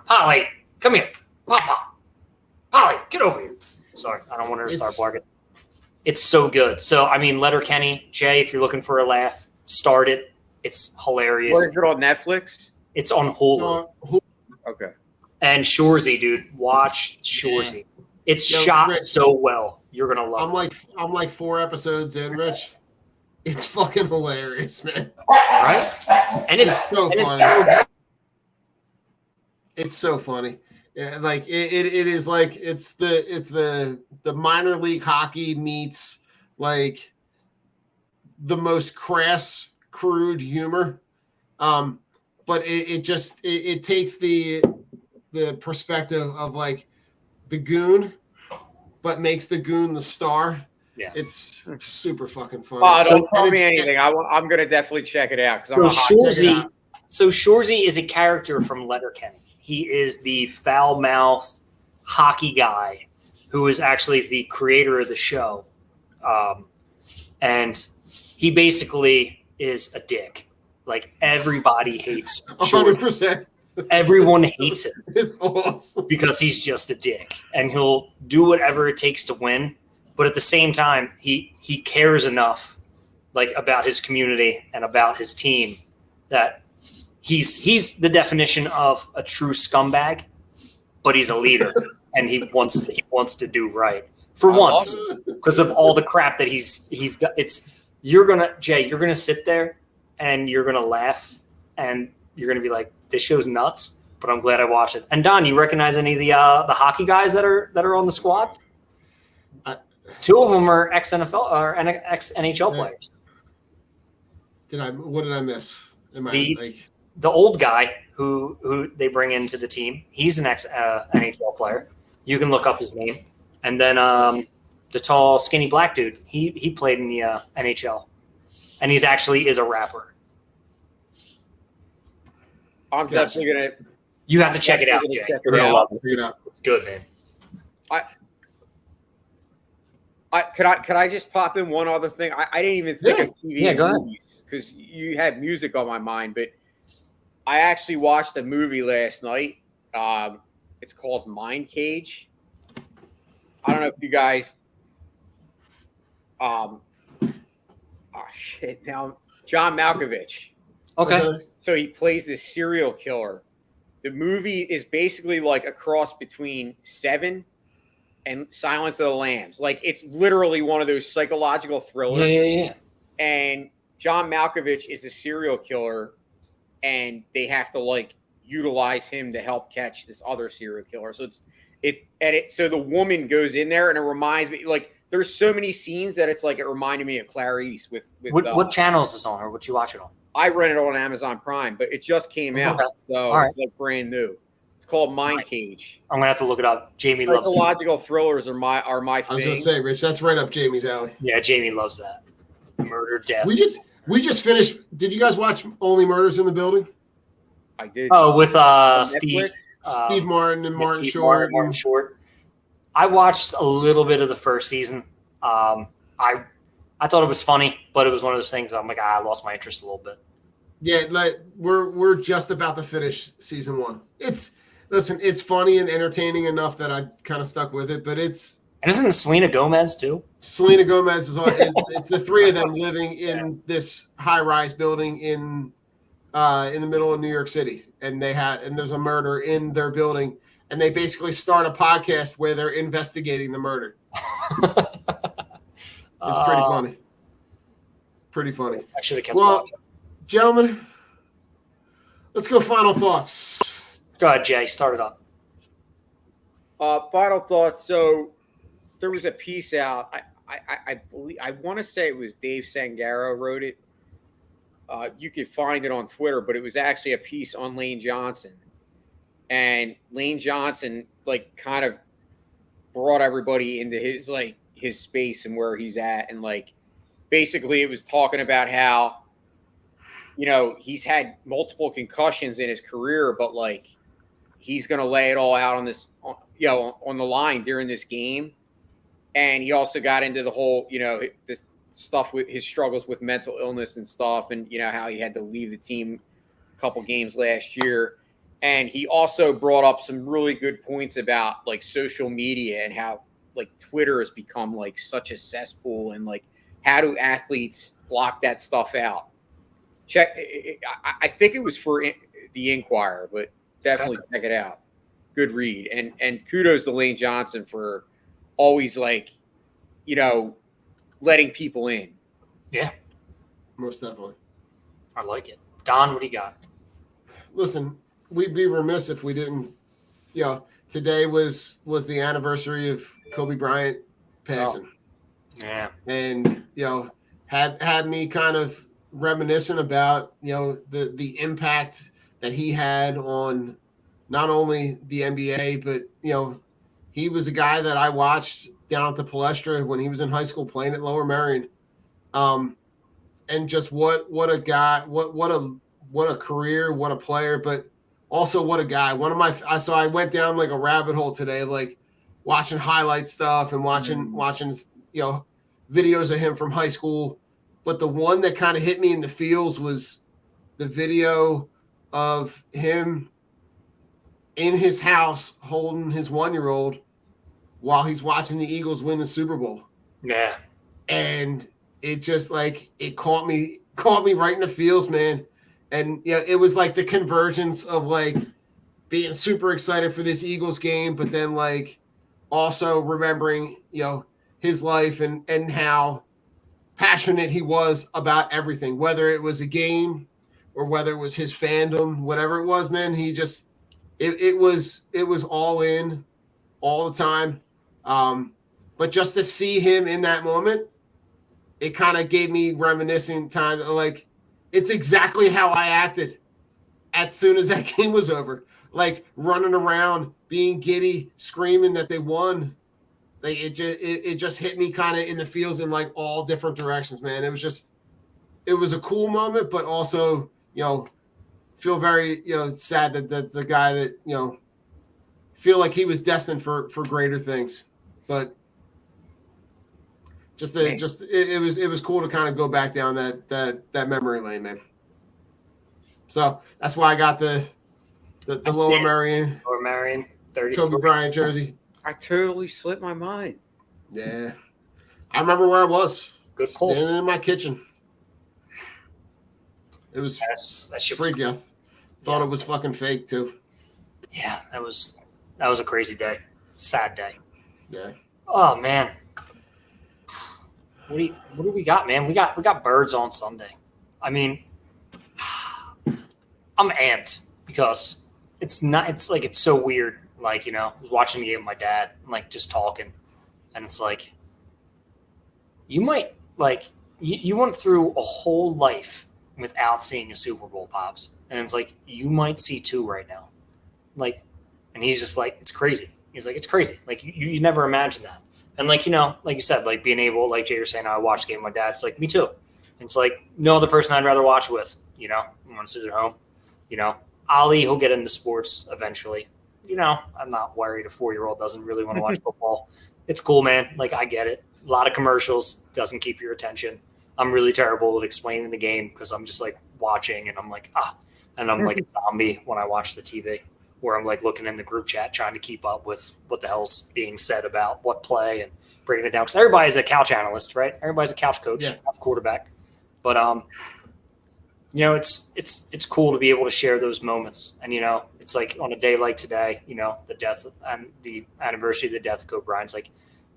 Polly, come here, Papa, Polly, get over here. Sorry, I don't want her to start barking. It's so good. So I mean, Letterkenny, Jay, if you're looking for a laugh, start it. It's hilarious.
What is it on Netflix?
It's on Hulu.
Okay.
And Shoresy, dude, watch Shoresy. Yeah. It's shot Rich, so well. You're gonna love it.
I'm like 4 episodes in, Rich. It's fucking hilarious, man.
Right? And it's so funny.
It's so funny. Yeah, like it is like it's the minor league hockey meets like the most crass, crude humor. But it takes the perspective of like the goon, but makes the goon the star.
Yeah.
It's super fucking funny.
Oh,
So-
don't tell
and
me
it's-
anything. I'm gonna definitely check it out because I'm
So
a hockey
Shorzy, Shorzy is a character from Letterkenny. He is the foul-mouthed hockey guy who is actually the creator of the show, and he basically is a dick. Like everybody hates Shorzy.
100%.
Everyone hates him
It's awesome.
because he's just a dick, and he'll do whatever it takes to win. But at the same time, he cares enough, like about his community and about his team, that he's the definition of a true scumbag. But he's a leader, and he wants to do right for once because of all the crap that he's got. You're gonna sit there and you're gonna laugh and you're gonna be like, this show's nuts, but I'm glad I watched it. And Don, you recognize any of the hockey guys that are on the squad? Two of them are ex NFL or ex NHL players.
What did I miss?
The old guy who they bring into the team, he's an ex NHL player. You can look up his name. And then the tall, skinny black dude, he played in the NHL, and he's actually is a rapper.
I'm definitely gonna.
You have to check it out, Jay. You're gonna love it. It's good, man.
Could I just pop in one other thing? I didn't even think of TV and movies because you had music on my mind, but I actually watched a movie last night. It's called Mind Cage. I don't know if you guys. Oh shit! Now John Malkovich.
Okay.
So he plays this serial killer. The movie is basically like a cross between Seven and Silence of the Lambs. Like it's literally one of those psychological thrillers.
Yeah.
And John Malkovich is a serial killer, and they have to like utilize him to help catch this other serial killer. So so the woman goes in there, and it reminds me like there's so many scenes that it's like it reminded me of Clarice with
what channel is this on, or what you watch it on?
I rented it on Amazon Prime, but it just came out, so it's like brand new. It's called Mind Cage.
I'm gonna have to look it up. Jamie loves it.
Psychological thrillers are my thing.
I was gonna say, Rich, that's right up Jamie's alley.
Yeah, Jamie loves that. Murder, death.
We just finished. Did you guys watch Only Murders in the Building?
I did.
Oh, with Steve
Martin and Martin Short.
Martin Short. I watched a little bit of the first season. I thought it was funny, but it was one of those things. I'm like, I lost my interest a little bit.
Yeah, like we're just about to finish season 1. It's funny and entertaining enough that I kind of stuck with it. But and
isn't Selena Gomez too?
Selena Gomez is. It's the three of them living in this high-rise building in the middle of New York City, and there's a murder in their building, and they basically start a podcast where they're investigating the murder. It's pretty funny. Pretty funny.
I should have kept watching.
Gentlemen, let's go final thoughts.
Go ahead, Jay. Start it up.
Final thoughts. So there was a piece out. I believe I want to say it was Dave Sangaro wrote it. You could find it on Twitter, but it was actually a piece on Lane Johnson. And Lane Johnson like kind of brought everybody into his space and where he's at, and like basically it was talking about how he's had multiple concussions in his career, but like he's gonna lay it all out on this on the line during this game. And he also got into the whole this stuff with his struggles with mental illness and stuff, and how he had to leave the team a couple games last year. And he also brought up some really good points about like social media and how like Twitter has become like such a cesspool, and like how do athletes block that stuff out? I think it was for the Inquirer, but definitely check it out. Good read, and kudos to Lane Johnson for always like letting people in.
Yeah,
most definitely.
I like it. Don, what do you got?
Listen, we'd be remiss if we didn't today was the anniversary of Kobe Bryant passing.
Yeah.
And had me kind of reminiscent about the impact that he had on not only the NBA, but he was a guy that I watched down at the Palestra when he was in high school playing at Lower Merion. And just what a guy, what a career, what a player, but also what a guy. So I went down like a rabbit hole today, like watching highlight stuff and watching videos of him from high school. But the one that kind of hit me in the feels was the video of him in his house holding his 1-year-old while he's watching the Eagles win the Super Bowl.
Yeah.
And it just it caught me right in the feels, man. And it was like the convergence of being super excited for this Eagles game, but then also remembering, his life and how passionate he was about everything, whether it was a game or whether it was his fandom, whatever it was, man. He just, it was all in all the time. But just to see him in that moment, it kind of gave me reminiscing time. It's exactly how I acted as soon as that game was over, running around, being giddy, screaming that they won. It just hit me kind of in the feels in all different directions, man. It was a cool moment, but also, feel very, sad that that's a guy that, feel like he was destined for greater things, but it was cool to kind of go back down that memory lane, man. So that's why I got the Lower Merion
33.
Kobe Bryant jersey.
I totally slipped my mind.
Yeah. I remember where I was.
Good pull.
Standing in my kitchen. It was
That shit was
freaky. I thought it was fucking fake too.
Yeah, that was a crazy day. Sad day.
Yeah.
Oh man. What do we got, man? We got Birds on Sunday. I mean, I'm amped because it's so weird. I was watching the game with my dad and just talking, and it's you might you went through a whole life without seeing a Super Bowl, Pops, and it's you might see 2 right now, and he's just it's crazy. He's it's crazy. You never imagined that. And like you said, being able, Jay, you're saying, I watched the game with my dad. It's me too. It's no other person I'd rather watch with, I'm going to sit at home, Ali, he'll get into sports eventually. I'm not worried a 4-year-old doesn't really want to watch football. It's cool, man. I get it. A lot of commercials doesn't keep your attention. I'm really terrible at explaining the game because I'm just watching and I'm and I'm a zombie when I watch the TV. Where I'm looking in the group chat trying to keep up with what the hell's being said about what play and breaking it down. Because everybody's a couch analyst, right? Everybody's a couch coach, quarterback. But it's cool to be able to share those moments. And it's on a day like today, the death and the anniversary of the death of Kobe Bryant. It's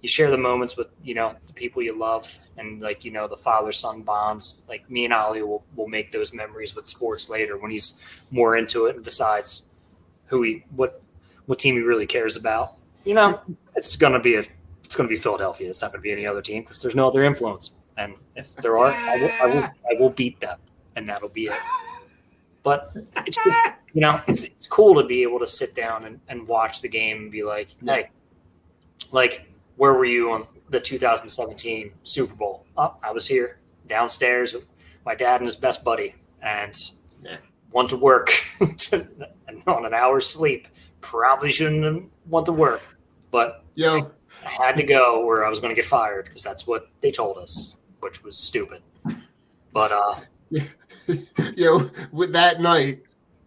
you share the moments with the people you love and the father-son bonds. Me and Ali will make those memories with sports later when he's more into it and decides what team he really cares about. It's gonna be Philadelphia. It's not gonna be any other team because there's no other influence. And if there are, I will beat them, and that'll be it. But it's just it's cool to be able to sit down and watch the game and be hey, where were you on the 2017 Super Bowl? Oh, I was here downstairs with my dad and his best buddy, and went to work and on an hour's sleep. Probably shouldn't have went to work, but I had to go or I was going to get fired because that's what they told us, which was stupid. But
with that night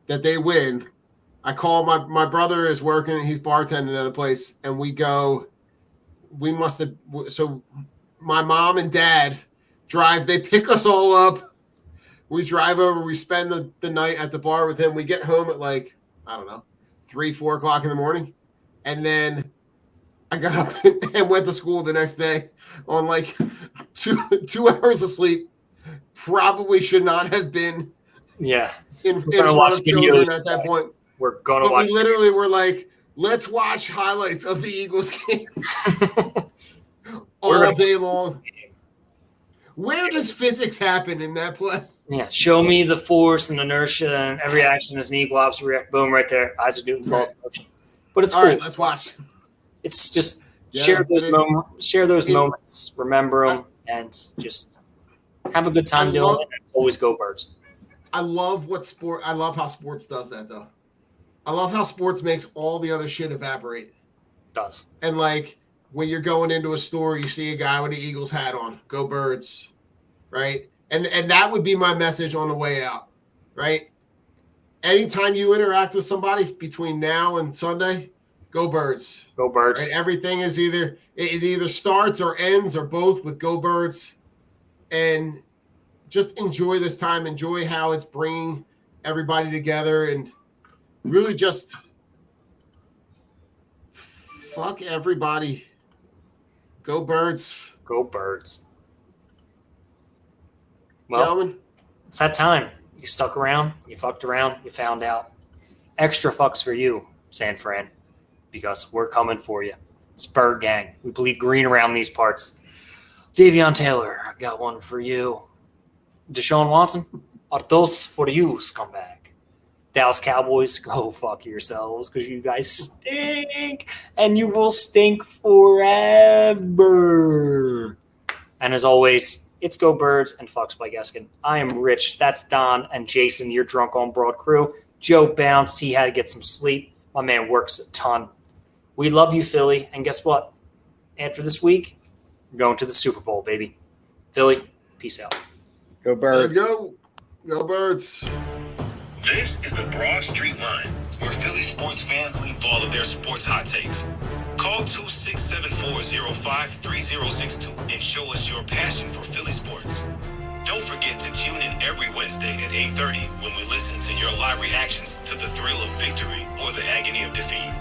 that they win, I call my brother is working. He's bartending at a place, and so my mom and dad drive. They pick us all up. We drive over. We spend the night at the bar with him. We get home at I don't know, 3-4 o'clock in the morning, and then I got up and went to school the next day on 2 hours of sleep. Probably should not have been.
Yeah,
in front of children at that point.
We're gonna watch.
We literally were Let's watch highlights of the Eagles game all day long. Where does physics happen in that play?
Yeah, show me the force and inertia, and every action is an equal opposite reaction. Boom, right there. Isaac Newton's laws of motion. But it's
All
cool.
right, let's watch.
It's just share those moments, remember them, and just have a good time doing it. It's always go Birds.
I love how sports does that, though. I love how sports makes all the other shit evaporate.
It does.
And like when you're going into a store, you see a guy with the Eagles hat on. Go Birds, right? And that would be my message on the way out, right? Anytime you interact with somebody between now and Sunday, go Birds.
Go Birds. Right?
Everything is it either starts or ends or both with Go Birds. And just enjoy this time. Enjoy how it's bringing everybody together and really just fuck everybody. Go Birds.
Go Birds. Well,
gentlemen,
it's that time. You stuck around, you fucked around, you found out. Extra fucks for you, San Fran, because we're coming for you. It's Bird Gang. We bleed green around these parts. Davion Taylor, I got one for you. Deshaun Watson, are those for you, scumbag. Dallas Cowboys, go fuck yourselves because you guys stink and you will stink forever. And as always, it's Go Birds and fucks by Geskin. I am Rich. That's Don and Jason, your drunk on broad crew. Joe bounced. He had to get some sleep. My man works a ton. We love you, Philly. And guess what? After this week, we're going to the Super Bowl, baby. Philly, peace out.
Go Birds.
Let's go. Go Birds.
This is the Broad Street Line, where Philly sports fans leave all of their sports hot takes. Call 267-405-3062 and show us your passion for Philly sports. Don't forget to tune in every Wednesday at 8:30 when we listen to your live reactions to the thrill of victory or the agony of defeat.